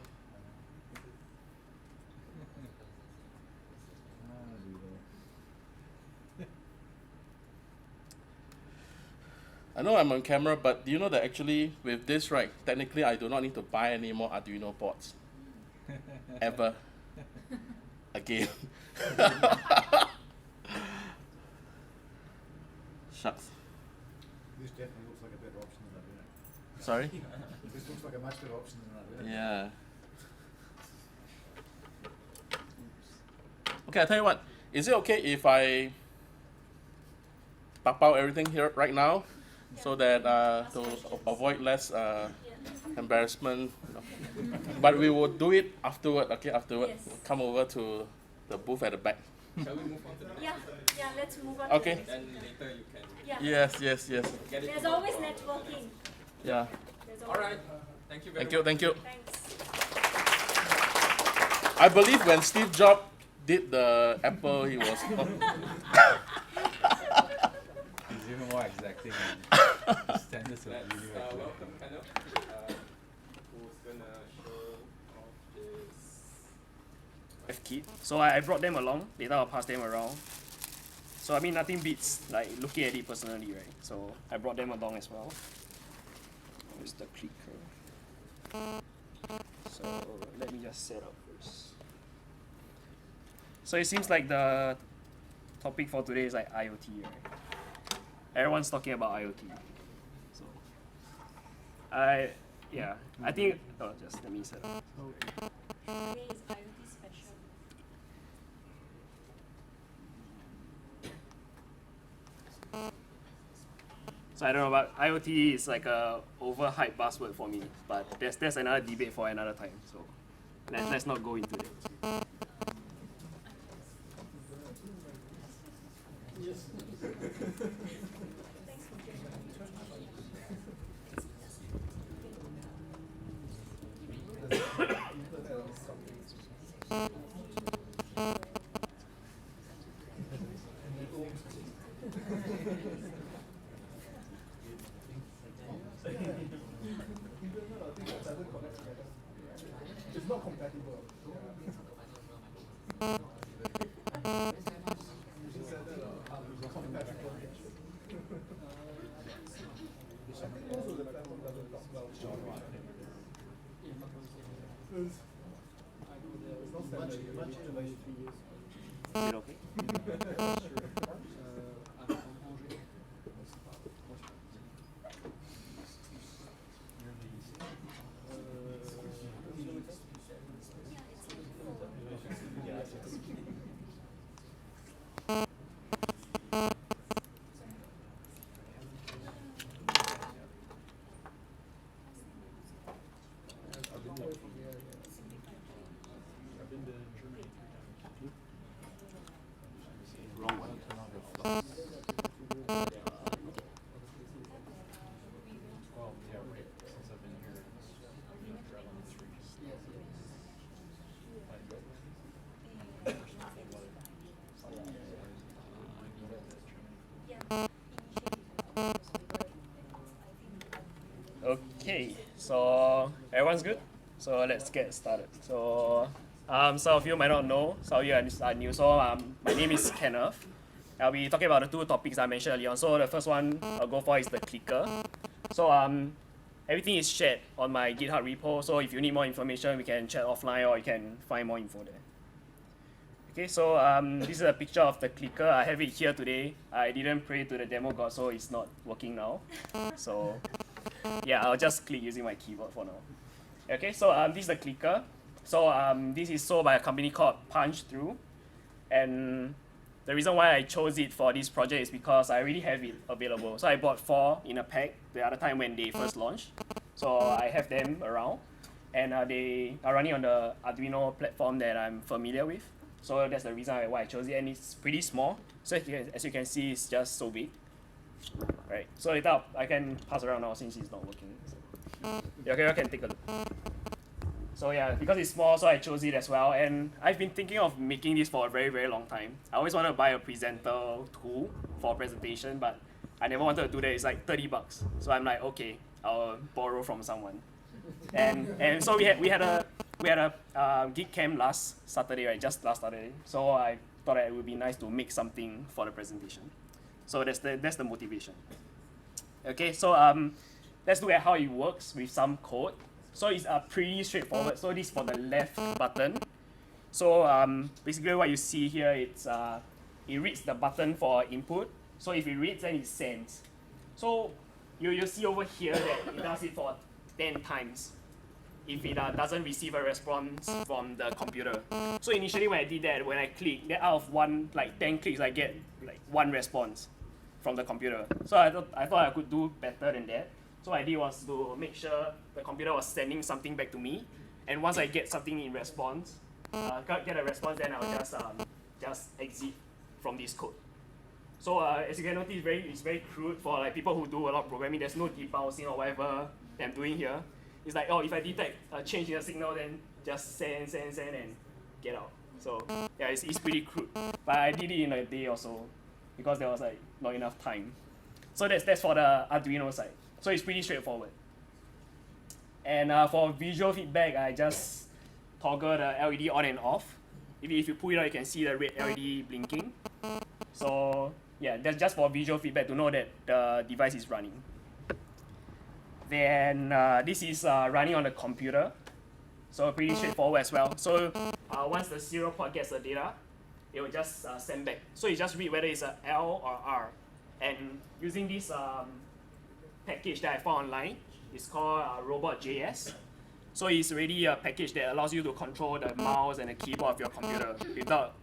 I know I'm on camera, but do you know that actually with this, right, technically I do not need to buy any more Arduino boards. Ever. Again. Shucks. This definitely looks like a better option than Arduino. Sorry? This looks like a much better option than Arduino. Yeah. Okay, I tell you what. Is it okay if I pop out everything here right now, so that to avoid less embarrassment? But we will do it afterward. Okay, afterward. Yes. We'll come over to the booth at the back. Shall we move on to the next? Yeah, let's move on. Okay. To the next. Then later you can Yeah. Yes. get it. There's always networking. Yeah. There's All right. Thank you very Thank you. much. Thanks. I believe when Steve Jobs did the Apple, he was. He's even more exacting on standards of Let's video. welcome panel. Who's gonna show off this? F kit. So I brought them along. Later I'll pass them around. So I mean nothing beats like looking at it personally, right? So I brought them along as well. Where's the clicker? So let me just set up first. So it seems like the topic for today is like IoT, right? Everyone's talking about IoT. So I think just let me set up. Today is IoT special. So I don't know, but IoT is like a overhyped buzzword for me. But there's another debate for another time. So let's not go into it. It's not compatible. Is it okay? Wrong Okay, so everyone's good? So let's get started. So some of you might not know, some of you are new. So my name is Kenneth. I'll be talking about the two topics I mentioned earlier on. So the first one I'll go for is the clicker. So everything is shared on my GitHub repo. So if you need more information, we can chat offline or you can find more info there. Okay, so this is a picture of the clicker. I have it here today. I didn't pray to the demo god, so it's not working now. So yeah, I'll just click using my keyboard for now. Okay, so this is the clicker. So this is sold by a company called Punch Through, and the reason why I chose it for this project is because I already have it available. So I bought 4 in a pack the other time when they first launched. So I have them around, and they are running on the Arduino platform that I'm familiar with. So that's the reason why I chose it, and it's pretty small. So as you can see, it's just so big. Right. So later I can pass around now since it's not working. So. Yeah, okay, I can take a look. So yeah, because it's small, so I chose it as well. And I've been thinking of making this for a very, very long time. I always wanted to buy a presenter tool for a presentation, but I never wanted to do that. It's like $30. So I'm like, okay, I'll borrow from someone. And so we had a gig camp last Saturday, right? Just last Saturday. So I thought it would be nice to make something for the presentation. So that's the motivation. Okay, so let's look at how it works with some code. So it's pretty straightforward. So this is for the left button. So basically what you see here, it reads the button for input. So if it reads, then it sends. So you'll see over here that it does it for 10 times if it doesn't receive a response from the computer. So initially when I did that, when I click, then out of 10 clicks, I get like 1 response from the computer. So I thought I could do better than that. So what I did was to make sure the computer was sending something back to me, and once I get something in response, get a response, then I'll just exit from this code. So as you can notice, it's very crude for like people who do a lot of programming. There's no debouncing or whatever that I'm doing here. It's like, oh, if I detect a change in the signal, then just send and get out. So yeah, it's pretty crude. But I did it in a day or so because there was like not enough time. So that's for the Arduino side. So it's pretty straightforward. And for visual feedback, I just toggle the LED on and off. If you pull it out, you can see the red LED blinking. So yeah, that's just for visual feedback to know that the device is running. Then this is running on the computer. So pretty straightforward as well. So once the serial port gets the data, it will just send back. So you just read whether it's a L or R. And using this package that I found online, it's called robot.js. So it's already a package that allows you to control the mouse and the keyboard of your computer without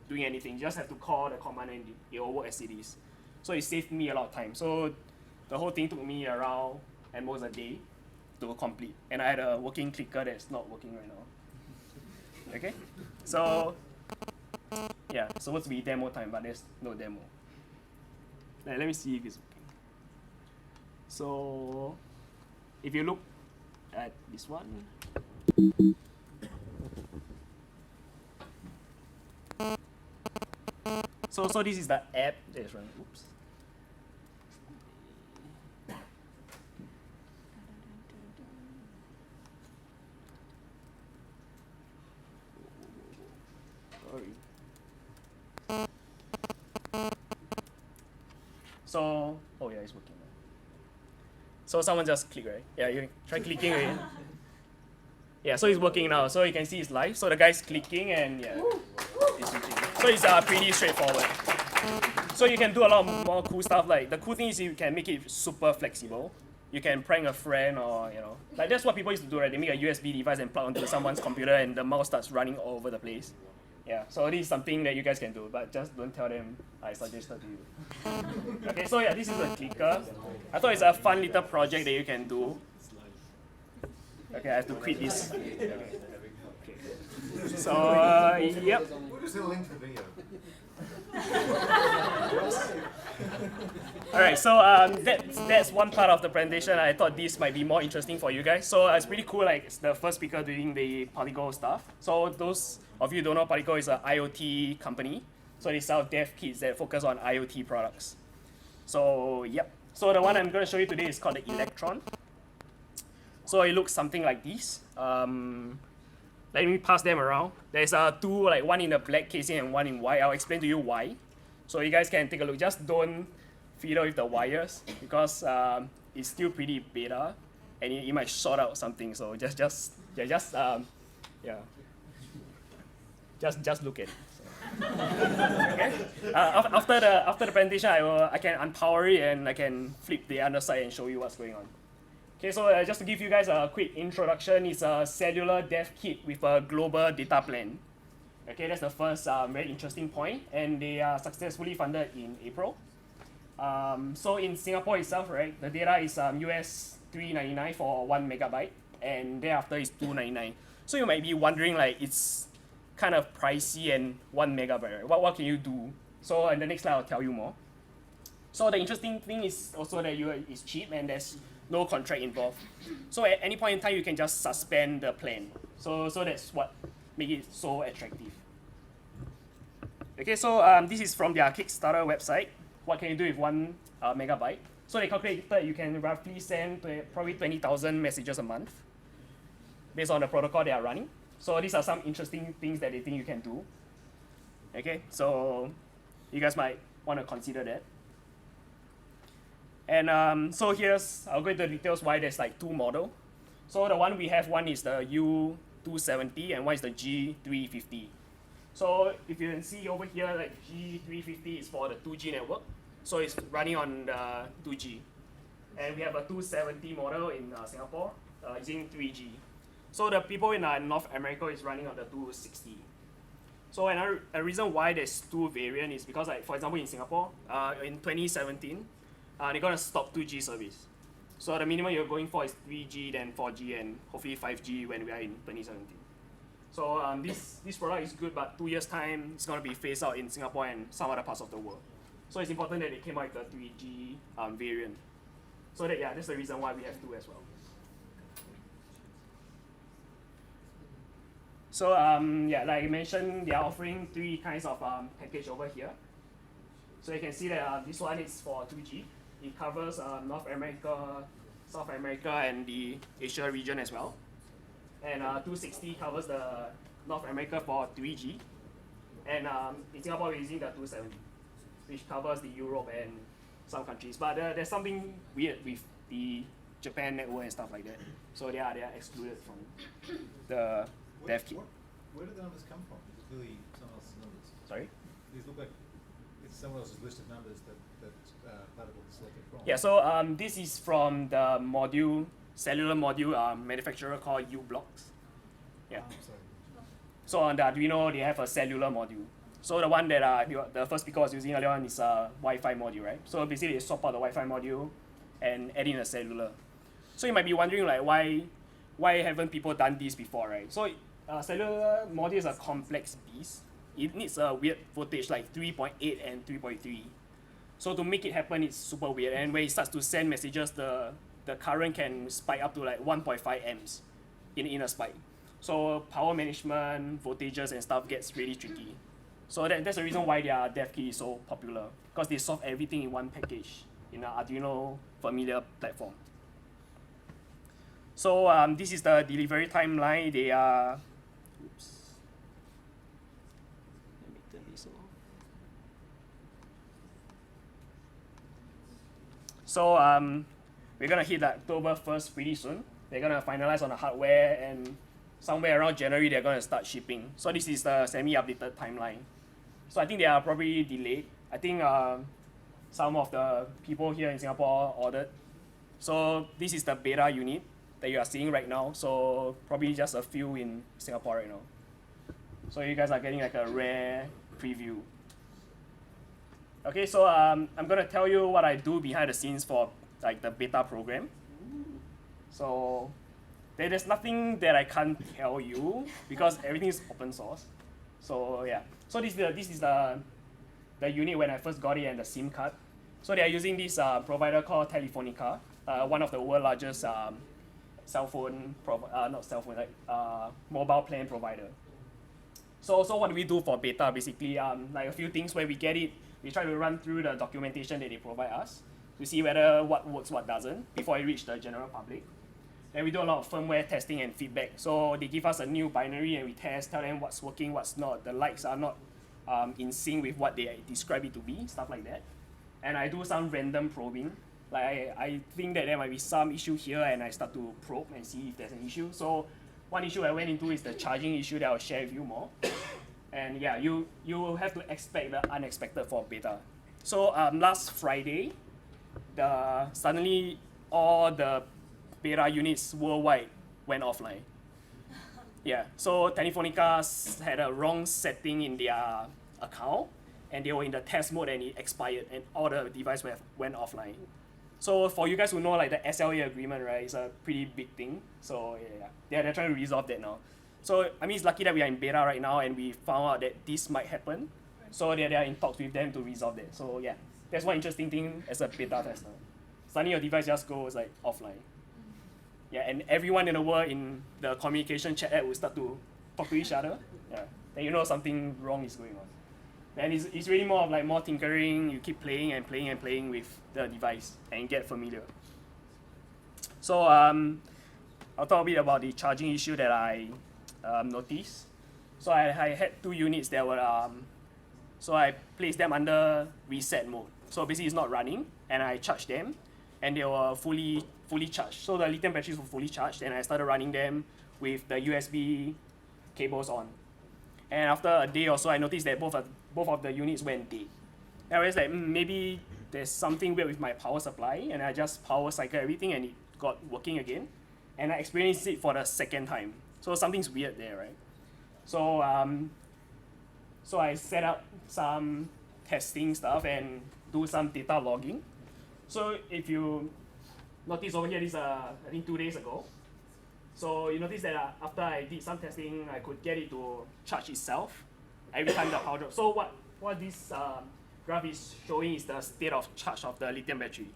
doing anything. You just have to call the command and it will work as it is. So it saved me a lot of time. So the whole thing took me around at most a day to complete. And I had a working clicker that's not working right now. Okay? So yeah, it's supposed to be demo time, but there's no demo. Let me see if it's working. So if you look at this one, so this is the app that is running. Oops. Sorry. So, oh yeah, it's working. So someone just click, right? Yeah, you try clicking again. Yeah, so it's working now. So you can see it's live. So the guy's clicking and yeah, it's switching. So it's pretty straightforward. So you can do a lot more cool stuff. Like the cool thing is you can make it super flexible. You can prank a friend or like that's what people used to do, right? They make a USB device and plug onto someone's computer and the mouse starts running all over the place. Yeah, so this is something that you guys can do, but just don't tell them I suggested to you. Okay, so yeah, this is a clicker. I thought it's a fun little project that you can do. Okay, I have to quit this. Okay. So, yep. We'll just link to the video. Alright, so that's one part of the presentation. I thought this might be more interesting for you guys. So it's pretty cool, like it's the first speaker doing the Particle stuff. So those of you who don't know, Particle is an IoT company. So they sell dev kits that focus on IoT products. So yep. So the one I'm going to show you today is called the Electron. So it looks something like this. Let me pass them around. There's two, like one in the black casing and one in white. I'll explain to you why. So you guys can take a look. Just don't fiddle with the wires because it's still pretty beta, and it might short out something. So just look at it. Okay. After the presentation, I can unpower it and I can flip the underside and show you what's going on. Okay, so just to give you guys a quick introduction, it's a cellular dev kit with a global data plan. Okay, that's the first very interesting point, and they are successfully funded in April. So in Singapore itself, right, the data is US $3.99 for 1 megabyte, and thereafter is $2.99. So you might be wondering, like, it's kind of pricey and 1 megabyte, right? What can you do? So in the next slide, I'll tell you more. So the interesting thing is also that it's cheap and there's no contract involved. So at any point in time, you can just suspend the plan. So that's what makes it so attractive. Okay, so this is from their Kickstarter website. What can you do with 1 megabyte? So they calculated you can roughly send probably 20,000 messages a month based on the protocol they are running. So these are some interesting things that they think you can do. Okay, so you guys might want to consider that. And so I'll go into the details why there's like two models. So the one we have, one is the U270 and one is the G350. So if you can see over here, like G350 is for the 2G network. So it's running on the 2G. And we have a 270 model in Singapore using 3G. So the people in North America is running on the 260. So another reason why there's two variants is because, like, for example, in Singapore, in 2017, they're going to stop 2G service. So the minimum you're going for is 3G, then 4G, and hopefully 5G when we are in 2017. So this product is good, but 2 years' time, it's going to be phased out in Singapore and some other parts of the world. So it's important that they came out with the 3G variant. So that's the reason why we have two as well. So like I mentioned, they are offering three kinds of package over here. So you can see that this one is for 2G. It covers North America, South America, and the Asia region as well. And 260 covers the North America for 3G. And in Singapore, we're using the 270, which covers the Europe and some countries. But there's something weird with the Japan network and stuff like that. So they are excluded from the dev kit. Where did the numbers come from? It's clearly someone else's numbers. Sorry? These look like it's someone else's list of numbers that Platable selected from. Yeah, so this is from the cellular module manufacturer called U-Blocks. Yeah. So on the Arduino, they have a cellular module. So the one that the first speaker was using earlier on is a Wi-Fi module, right? So basically they swap out the Wi-Fi module and add in a cellular. So you might be wondering, like, why haven't people done this before, right? So cellular module is a complex beast. It needs a weird voltage like 3.8 and 3.3. So to make it happen, it's super weird. And when it starts to send messages, the current can spike up to like 1.5 amps in a spike. So power management, voltages and stuff gets really tricky. So that's the reason why their dev kit is so popular, because they solve everything in one package in an Arduino familiar platform. So this is the delivery timeline. They are, oops. Let me turn this off. So we're gonna hit October 1st pretty soon. They're gonna finalize on the hardware, and somewhere around January they're gonna start shipping. So this is the semi-updated timeline. So I think they are probably delayed. I think some of the people here in Singapore ordered. So this is the beta unit that you are seeing right now. So probably just a few in Singapore right now. So you guys are getting like a rare preview. Okay, so I'm gonna tell you what I do behind the scenes for like the beta program. So there's nothing that I can't tell you because everything is open source. So yeah, so this is the unit when I first got it and the SIM card. So they are using this provider called Telefonica, one of the world's largest mobile plan provider. So what do we do for beta? Basically, like a few things. When we get it, we try to run through the documentation that they provide us to see whether what works, what doesn't, before it reaches the general public. Then we do a lot of firmware testing and feedback. So they give us a new binary and we test, tell them what's working, what's not. The lights are not in sync with what they describe it to be, stuff like that. And I do some random probing. Like I think that there might be some issue here and I start to probe and see if there's an issue. So one issue I went into is the charging issue that I'll share with you more. And yeah, you will have to expect the unexpected for beta. So last Friday, suddenly all the beta units worldwide went offline. Yeah, so Telefonica had a wrong setting in their account and they were in the test mode and it expired and all the devices went offline. So for you guys who know like the SLA agreement, right, it's a pretty big thing. So yeah, they're trying to resolve that now. So I mean, it's lucky that we are in beta right now and we found out that this might happen. So they're in talks with them to resolve that. So yeah, that's one interesting thing as a beta tester. Suddenly your device just goes like offline. Yeah, and everyone in the world in the communication chat app will start to talk to each other. Yeah, then you know something wrong is going on. And it's really more of like more tinkering. You keep playing and playing and playing with the device and get familiar. So I'll talk a bit about the charging issue that I noticed. So I had two units that were so I placed them under reset mode. So basically it's not running and I charged them and they were fully charged. So the lithium batteries were fully charged and I started running them with the USB cables on. And after a day or so, I noticed that both of the units went dead. And I was like, maybe there's something weird with my power supply, and I just power cycle everything and it got working again. And I experienced it for the second time. So something's weird there, right? So so I set up some testing stuff and do some data logging. So if you notice over here, this I think 2 days ago. So you notice that after I did some testing, I could get it to charge itself every time the power drops. So what this graph is showing is the state of charge of the lithium battery.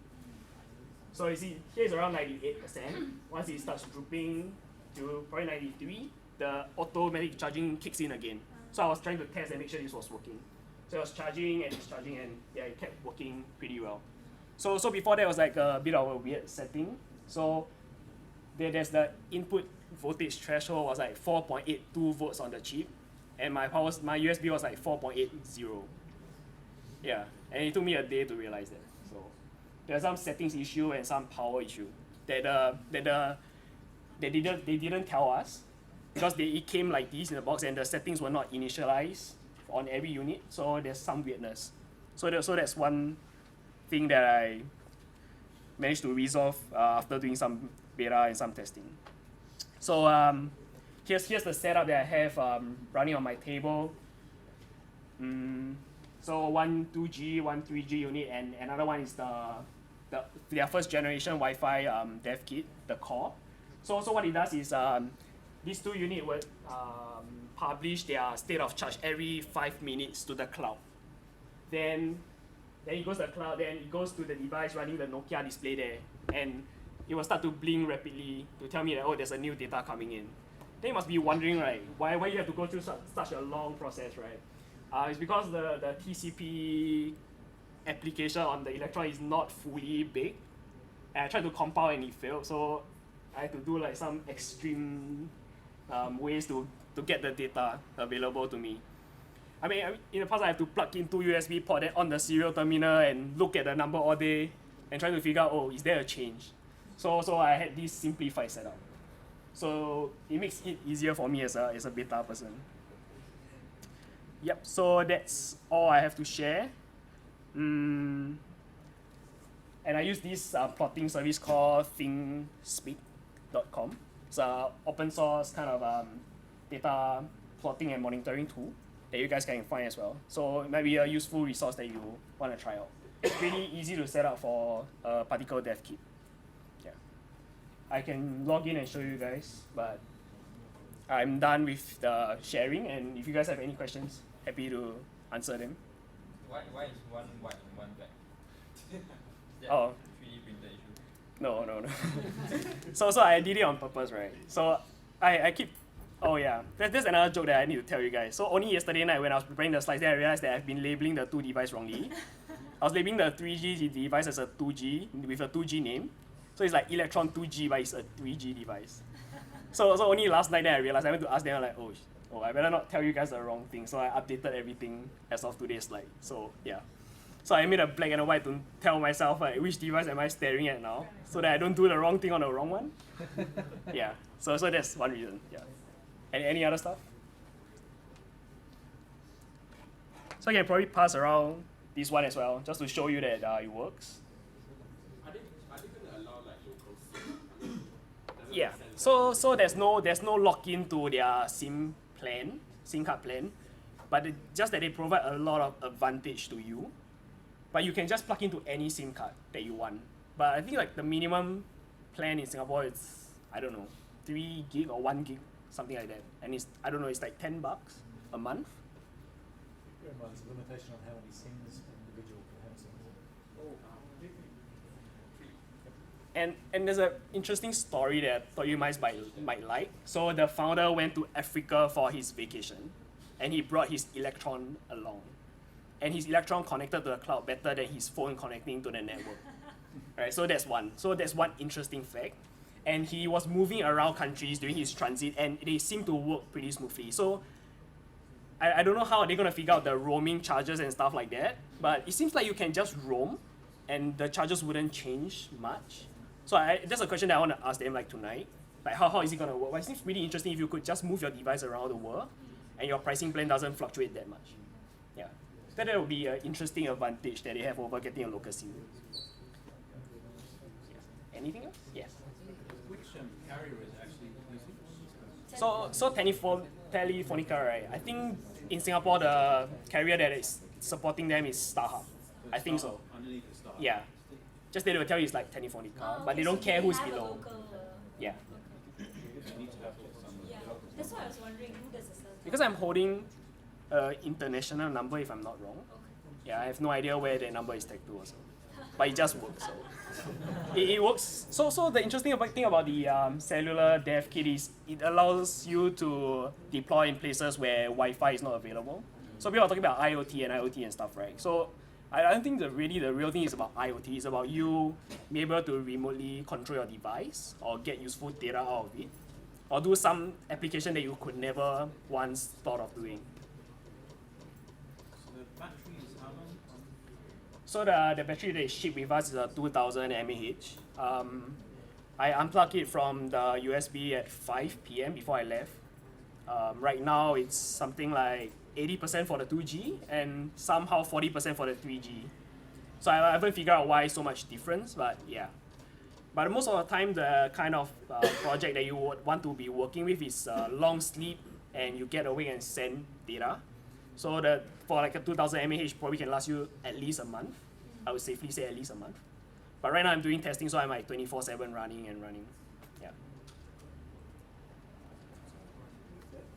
So you see, here is around 98%. Once it starts drooping to probably 93, the automatic charging kicks in again. So I was trying to test and make sure this was working. So I was charging and discharging and yeah, it kept working pretty well. So before that was like a bit of a weird setting. So there's the input voltage threshold was like 4.82 volts on the chip, and my USB was like 4.80. Yeah, and it took me a day to realize that. So there's some settings issue and some power issue that they didn't tell us because it came like this in the box and the settings were not initialized on every unit. So there's some weirdness. So that's one thing that I managed to resolve after doing some beta and some testing. So here's the setup that I have running on my table. So one 2G, one 3G unit, and another one is their first generation Wi-Fi dev kit, the core. So what it does is these two units would publish their state of charge every 5 minutes to the cloud. Then it goes to the cloud, then it goes to the device running the Nokia display there, and it will start to blink rapidly to tell me that, oh, there's a new data coming in. Then you must be wondering, right, why you have to go through such a long process, right? It's because the TCP application on the Electron is not fully baked. And I tried to compile and it failed, so I had to do like some extreme ways to get the data available to me. I mean, in the past I have to plug in two USB port then on the serial terminal and look at the number all day and try to figure out, oh, is there a change? So I had this simplified setup. So it makes it easier for me as a beta person. Yep, so that's all I have to share. And I use this plotting service called thingspeak.com. It's an open source kind of data plotting and monitoring tool that you guys can find as well. So it might be a useful resource that you want to try out. It's really easy to set up for a particle dev kit. Yeah, I can log in and show you guys, but I'm done with the sharing, and if you guys have any questions, happy to answer them. Why is one white and one black? Oh. 3D printer issue? No. So I did it on purpose, right? So I keep, oh yeah, there's another joke that I need to tell you guys. So only yesterday night when I was preparing the slides, then I realized that I've been labeling the two devices wrongly. I was labeling the 3G device as a 2G with a 2G name, So it's like Electron 2G, but it's a 3G device. So only last night then I realized I went to ask them like, oh, I better not tell you guys the wrong thing. So I updated everything as of today's slide. So yeah. So I made a black and a white to tell myself like which device am I staring at now, so that I don't do the wrong thing on the wrong one. Yeah. So that's one reason. Yeah. Any other stuff? So I can probably pass around this one as well, just to show you that it works. Are they going to allow like local SIM? Yeah. So there's no lock-in to their SIM card plan, but just that they provide a lot of advantage to you. But you can just plug into any SIM card that you want. But I think like the minimum plan in Singapore is, I don't know, 3 gig or 1 gig, something like that. And it's, I don't know, it's like $10 a month. Bear in mind, there's a limitation on how many SIMs an individual can have in Singapore. And there's an interesting story that I thought you might like. So the founder went to Africa for his vacation, and he brought his Electron along. And his Electron connected to the cloud better than his phone connecting to the network. Right, so that's one. So that's one interesting fact. And he was moving around countries during his transit, and they seem to work pretty smoothly. So I don't know how they're going to figure out the roaming charges and stuff like that, but it seems like you can just roam, and the charges wouldn't change much. So that's a question that I want to ask them like tonight. Like how is it going to work? Well, it seems really interesting if you could just move your device around the world, and your pricing plan doesn't fluctuate that much. Yeah. That would be an interesting advantage that they have over getting a local SIM. Yeah. Anything else? Yes. Which carrier is actually using? So Telefonica, right? I think in Singapore the carrier that is supporting them is StarHub. I think so. Underneath the StarHub. Yeah. Just they will tell you it's like Telefonica, but they don't care who's below. Yeah. You need to have some. Yeah, that's why I was wondering who does the service. Because I'm holding an international number, if I'm not wrong. Yeah, I have no idea where the number is tagged to also. But it just works. So. It works. So the interesting thing about the cellular dev kit is it allows you to deploy in places where Wi-Fi is not available. So people are talking about IoT and stuff, right? So I don't think the real thing is about IoT. It's about you being able to remotely control your device or get useful data out of it, or do some application that you could never once thought of doing. So the battery is how long? So the battery they ship with us is a 2000 mAh. I unplugged it from the USB at 5 p.m. before I left. Right now it's something like 80% for the 2G and somehow 40% for the 3G. So I haven't figured out why so much difference, but yeah. But most of the time, the kind of project that you would want to be working with is long sleep, and you get awake and send data. So for like a 2000 mAh probably can last you at least a month. I would safely say at least a month. But right now I'm doing testing, so I'm like 24/7 running. Yeah.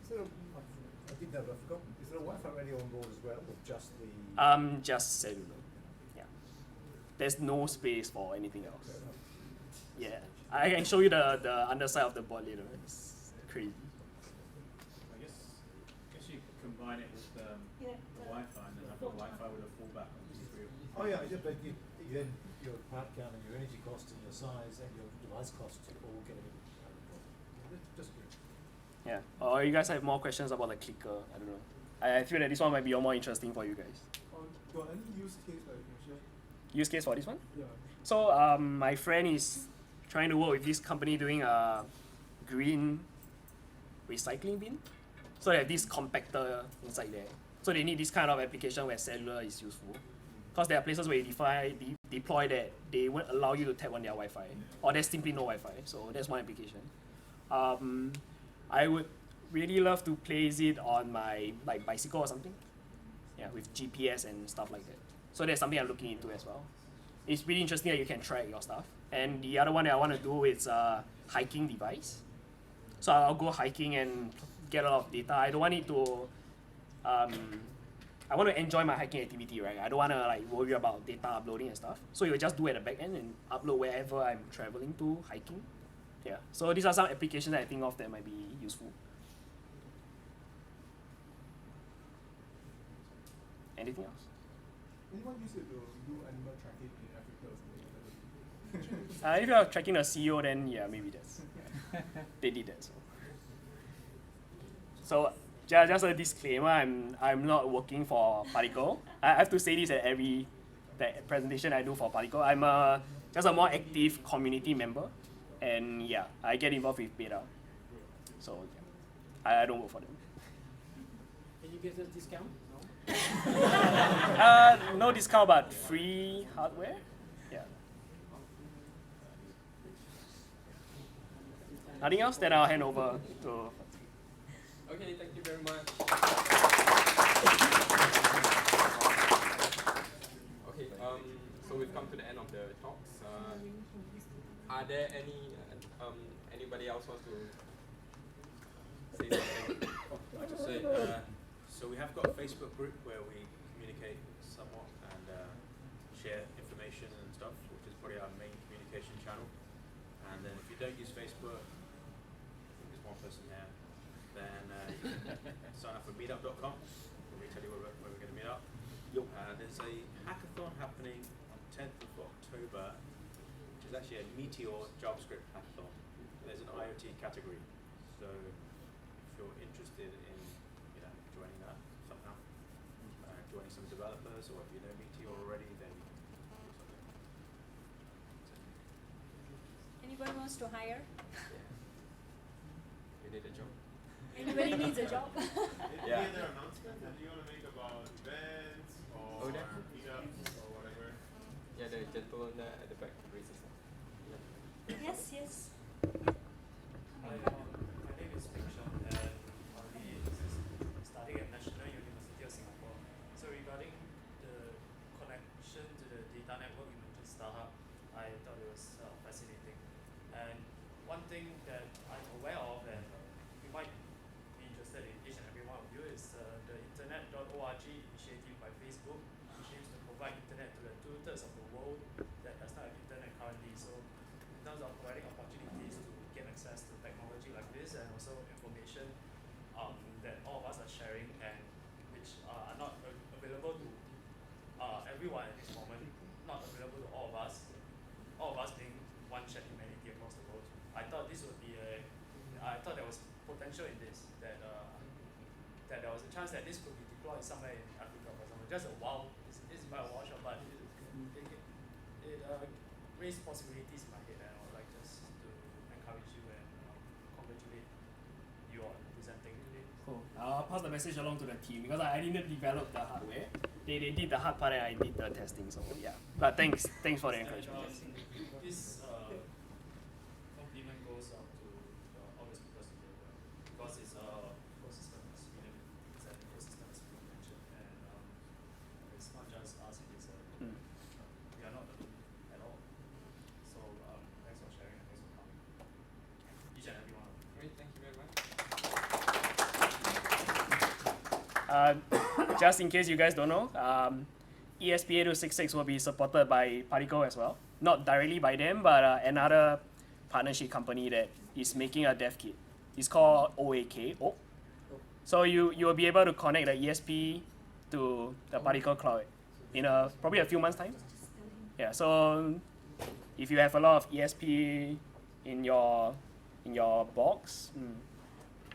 I did know, but I've forgotten. Is there a Wi-Fi radio on board as well, or just the? Just cellular. Yeah. There's no space for anything else. Yeah. I can show you the underside of the board later. It's crazy. I guess you could combine it with the Wi-Fi and then have the Wi-Fi with a fallback on the screen. Oh yeah, but then your part count and your energy cost and your size and your device cost all get a bit just good. Yeah. Or you guys have more questions about the clicker? I don't know. I feel that this one might be more interesting for you guys. Got any use case that you can share? Use case for this one? Yeah. So my friend is trying to work with this company doing a green recycling bin. So they have this compactor inside there. So they need this kind of application where cellular is useful. Because there are places where you deploy that they won't allow you to tap on their Wi-Fi. Or there's simply no Wi-Fi. So that's one application. I would really love to place it on my bicycle or something. Yeah, with GPS and stuff like that. So that's something I'm looking into as well. It's really interesting that you can track your stuff. And the other one that I want to do is a hiking device. So I'll go hiking and get a lot of data. I don't want it to, I want to enjoy my hiking activity, right? I don't want to worry about data uploading and stuff. So you'll just do it at the back end and upload wherever I'm traveling to hiking. Yeah. So these are some applications that I think of that might be useful. Anything else? Anyone use it to do animal tracking in Africa or something like If you're tracking a CEO, then yeah, maybe that's they did that. So just a disclaimer, I'm not working for Particle. I have to say this at every presentation I do for Particle. I'm just a more active community member, and yeah, I get involved with beta. So yeah, I don't work for them. Can you get a discount? No? No discount, but free hardware. Yeah. Nothing else? Then I'll hand over to. Okay, thank you very much. Okay, so we've come to the end of the talks. Are there anybody else wants to say something? I just say, so we have got a Facebook group where we communicate somewhat and share information and stuff, which is probably our main communication channel. And then if you don't use Facebook, I think there's one person there, then you can sign up for meetup.com, where we tell you where we're going to meet up. There's a hackathon happening on 10th of October, which is actually a Meteor JavaScript hackathon. There's an IoT category, so if you're interested in joining that somehow, joining some developers, or if you know Meteor already, then you can do something. Anybody wants to hire? You need a job. Anybody needs a job? Any other announcement that you want to make about events or meetups or whatever? Yeah, the gentleman at the back raises his hand. Yes, yes. Hi, my name is Peng Shong, and currently studying at National University of Singapore. So regarding the connection to the data network, you mentioned StarHub, I thought it was fascinating. And one thing that I'm aware of, and you might be interested in each and every one of you, is the Internet.org initiative by Facebook, which aims to provide internet to the 2/3 of the world that does not have internet currently. So in terms of providing opportunities to get access to technology like this, and also information that all of us are sharing, and which are not available to everyone at this moment, not available to all of us being one shared humanity across the world. I thought this would be I thought there was potential in this, that there was a chance that this could be deployed somewhere in Africa, for example. Just a wild, it's by a wild shot, but it raised possibilities in my head, and I would like just to encourage you and congratulate you on presenting today. Cool. I'll pass the message along to the team because I didn't develop the hardware. They did the hard part and I did the testing. So yeah. But thanks for the encouragement. This compliment goes out to all the speakers today, because it's ecosystem, as it's an ecosystem, as we mentioned, and it's not just us. It is we are not alone at all. So thanks for sharing and thanks for coming. Each and every one of you. Great, thank you very much. Just in case you guys don't know, ESP8266 will be supported by Particle as well. Not directly by them, but another partnership company that is making a dev kit. It's called OAK. So you will be able to connect the ESP to the Particle cloud in probably a few months' time. Yeah. So if you have a lot of ESP in your box,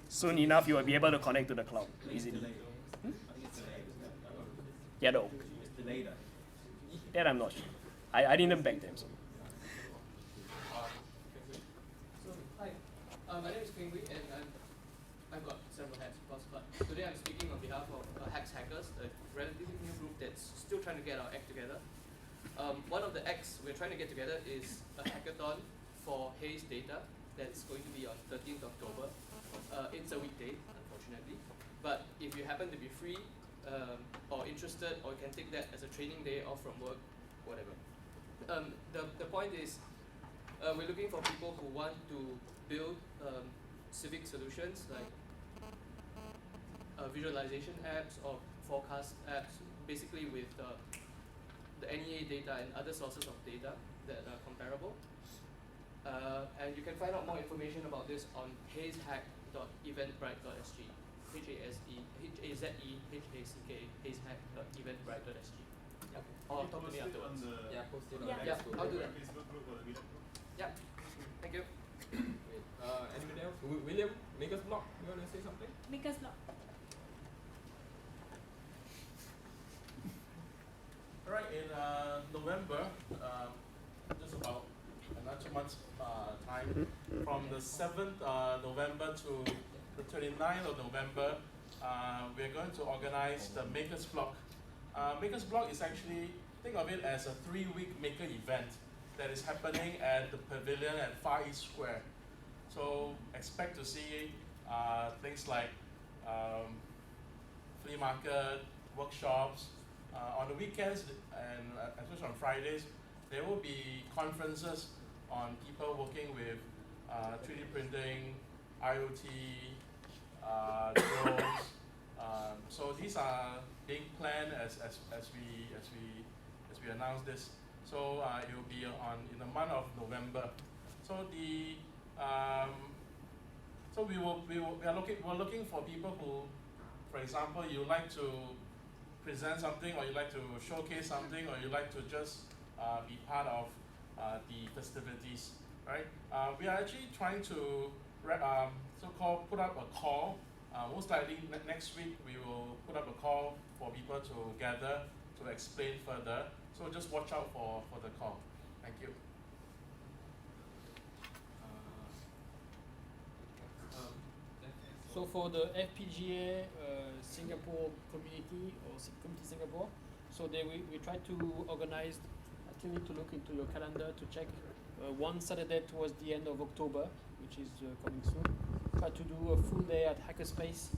soon enough you will be able to connect to the cloud easily. Yeah, no. That I'm not sure. I didn't back them. So. Hi, my name is Peng Wei, and I've got several hats, of course, but today I'm speaking on behalf of Hackers, a relatively new group that's still trying to get our act together. One of the acts we're trying to get together is a hackathon for Haze Data that's going to be on 13th October. It's a weekday, unfortunately, but if you happen to be free or interested, or you can take that as a training day off from work, whatever. The point is, we're looking for people who want to build civic solutions like visualization apps or forecast apps, basically with the NEA data and other sources of data that are comparable. And you can find out more information about this on hazehack.eventbrite.sg. HAZEHACK.eventbrite.sg. I'll talk to me Post it on afterwards. the Yeah, post it on Yeah. Yeah, I'll do that. Facebook group or the meetup group. Yeah. Thank you. Wait, anybody else? William, make us blog. You want to say something? Make us block. Alright, in November, just about another 2 months time, from the 7th November to the 29th of November, we're going to organize the Makers Block. Makers Block is actually, think of it as a 3-week maker event that is happening at the pavilion at Far East Square. So expect to see things like flea market, workshops. On the weekends and especially on Fridays, there will be conferences on people working with 3D printing, IoT, drones. So these are being planned as we announce this. So it will be in the month of November. So we're looking for people who, for example, you like to present something, or you like to showcase something, or you like to just be part of the festivities, right? We are actually trying to so-called put up a call. Most likely next week we will put up a call for people to gather to explain further. So just watch out for the call. Thank you. So for the FPGA Singapore community or community Singapore, so we try to organize. I still need to look into your calendar to check one Saturday towards the end of October, which is coming soon. Try to do a full day at Hackerspace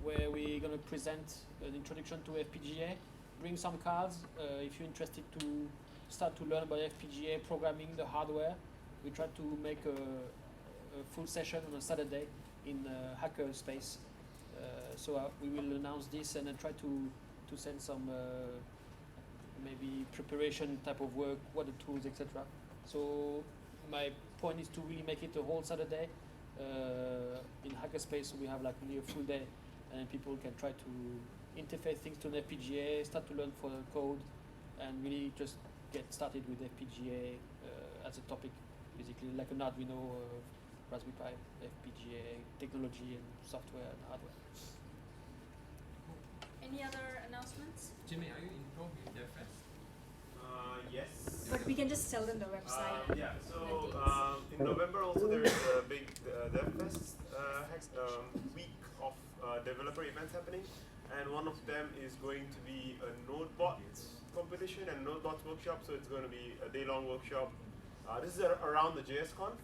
where we're gonna present an introduction to FPGA. Bring some cards if you're interested to start to learn about FPGA programming, the hardware. We try to make a full session on a Saturday in Hackerspace. So we will announce this and then try to send some maybe preparation type of work, what the tools, etc. So my point is to really make it a whole Saturday in Hackerspace, so we have like really a full day, and then people can try to interface things to an FPGA, start to learn for the code, and really just get started with FPGA as a topic, basically like an Arduino, Raspberry Pi, FPGA technology and software and hardware. Any other announcements? Jimmy, are you involved in DevFest? Yes. But we can just tell them the website. Yeah, so in November also there is a big DevFest week of developer events happening, and one of them is going to be a NodeBot competition and NodeBot workshop, so it's going to be a day-long workshop. This is around the JSConf.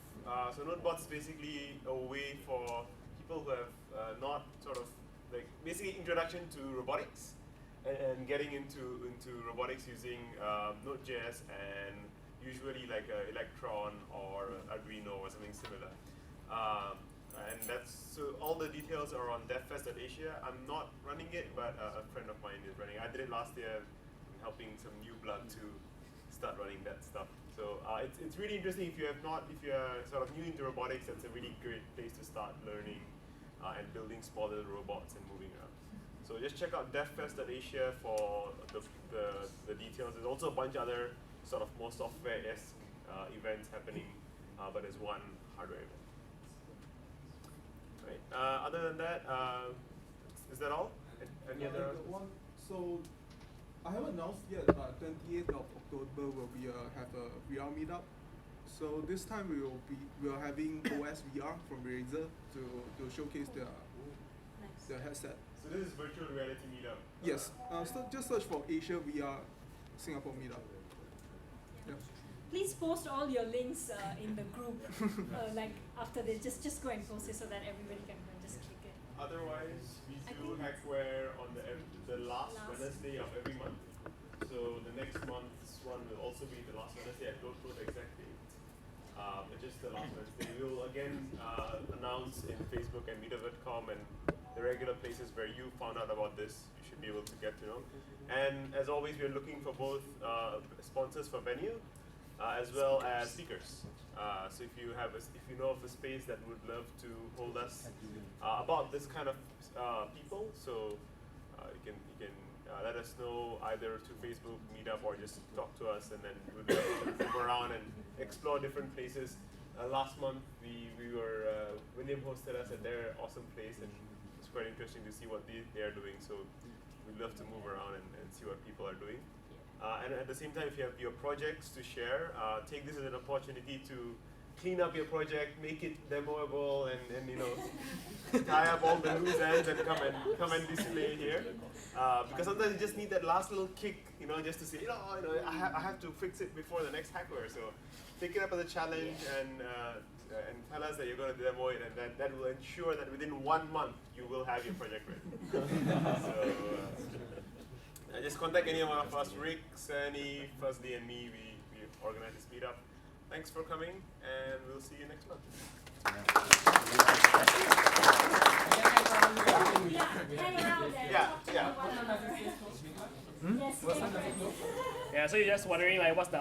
So NodeBot is basically a way for people who have not sort of like basically introduction to robotics and getting into robotics using Node.js and usually like Electron or Arduino or something similar. And so all the details are on devfest.asia. I'm not running it, but a friend of mine is running. I did it last year, helping some new blood to start running that stuff. So it's really interesting if you're sort of new into robotics. That's a really great place to start learning and building smaller robots and moving around. So just check out devfest.asia for the details. There's also a bunch of other sort of more software-esque events happening, but there's one hardware event. Right. Other than that, is that all? Any other? So I haven't announced yet, but 28th of October will be have a VR meetup. So this time we are having OS VR from Razer to showcase their headset. So this is virtual reality meetup. Yes. So just search for Asia VR Singapore meetup. Yeah. Please post all your links in the group, like after they just go and post it so that everybody can just click it. Otherwise, we do Hackware on the last Wednesday of every month. So the next month's one will also be the last Wednesday. I don't know the exact date, but just the last Wednesday. We will again announce in Facebook and Meetup.com and the regular places where you found out about this. You should be able to get to know. And as always, we are looking for both sponsors for venue as well as speakers. So if you know of a space that would love to hold us about this kind of people, so you can let us know either through Facebook, Meetup, or just talk to us, and then we'll be able to go around and explore different places. Last month, we were William hosted us at their awesome place, and it's quite interesting to see what they are doing. So we'd love to move around and see what people are doing. And at the same time, if you have your projects to share, take this as an opportunity to clean up your project, make it demoable, and you know, tie up all the loose ends and come and display here. Because sometimes you just need that last little kick, you know, just to say, I have to fix it before the next Hackware. So take it up as a challenge and tell us that you're going to demo it, and that will ensure that within 1 month you will have your project ready. So just contact any one of us, Rick, Sani, Fuzzy, and me. We organize this meetup. Thanks for coming, and we'll see you next month. Yeah, so you're just wondering like what's the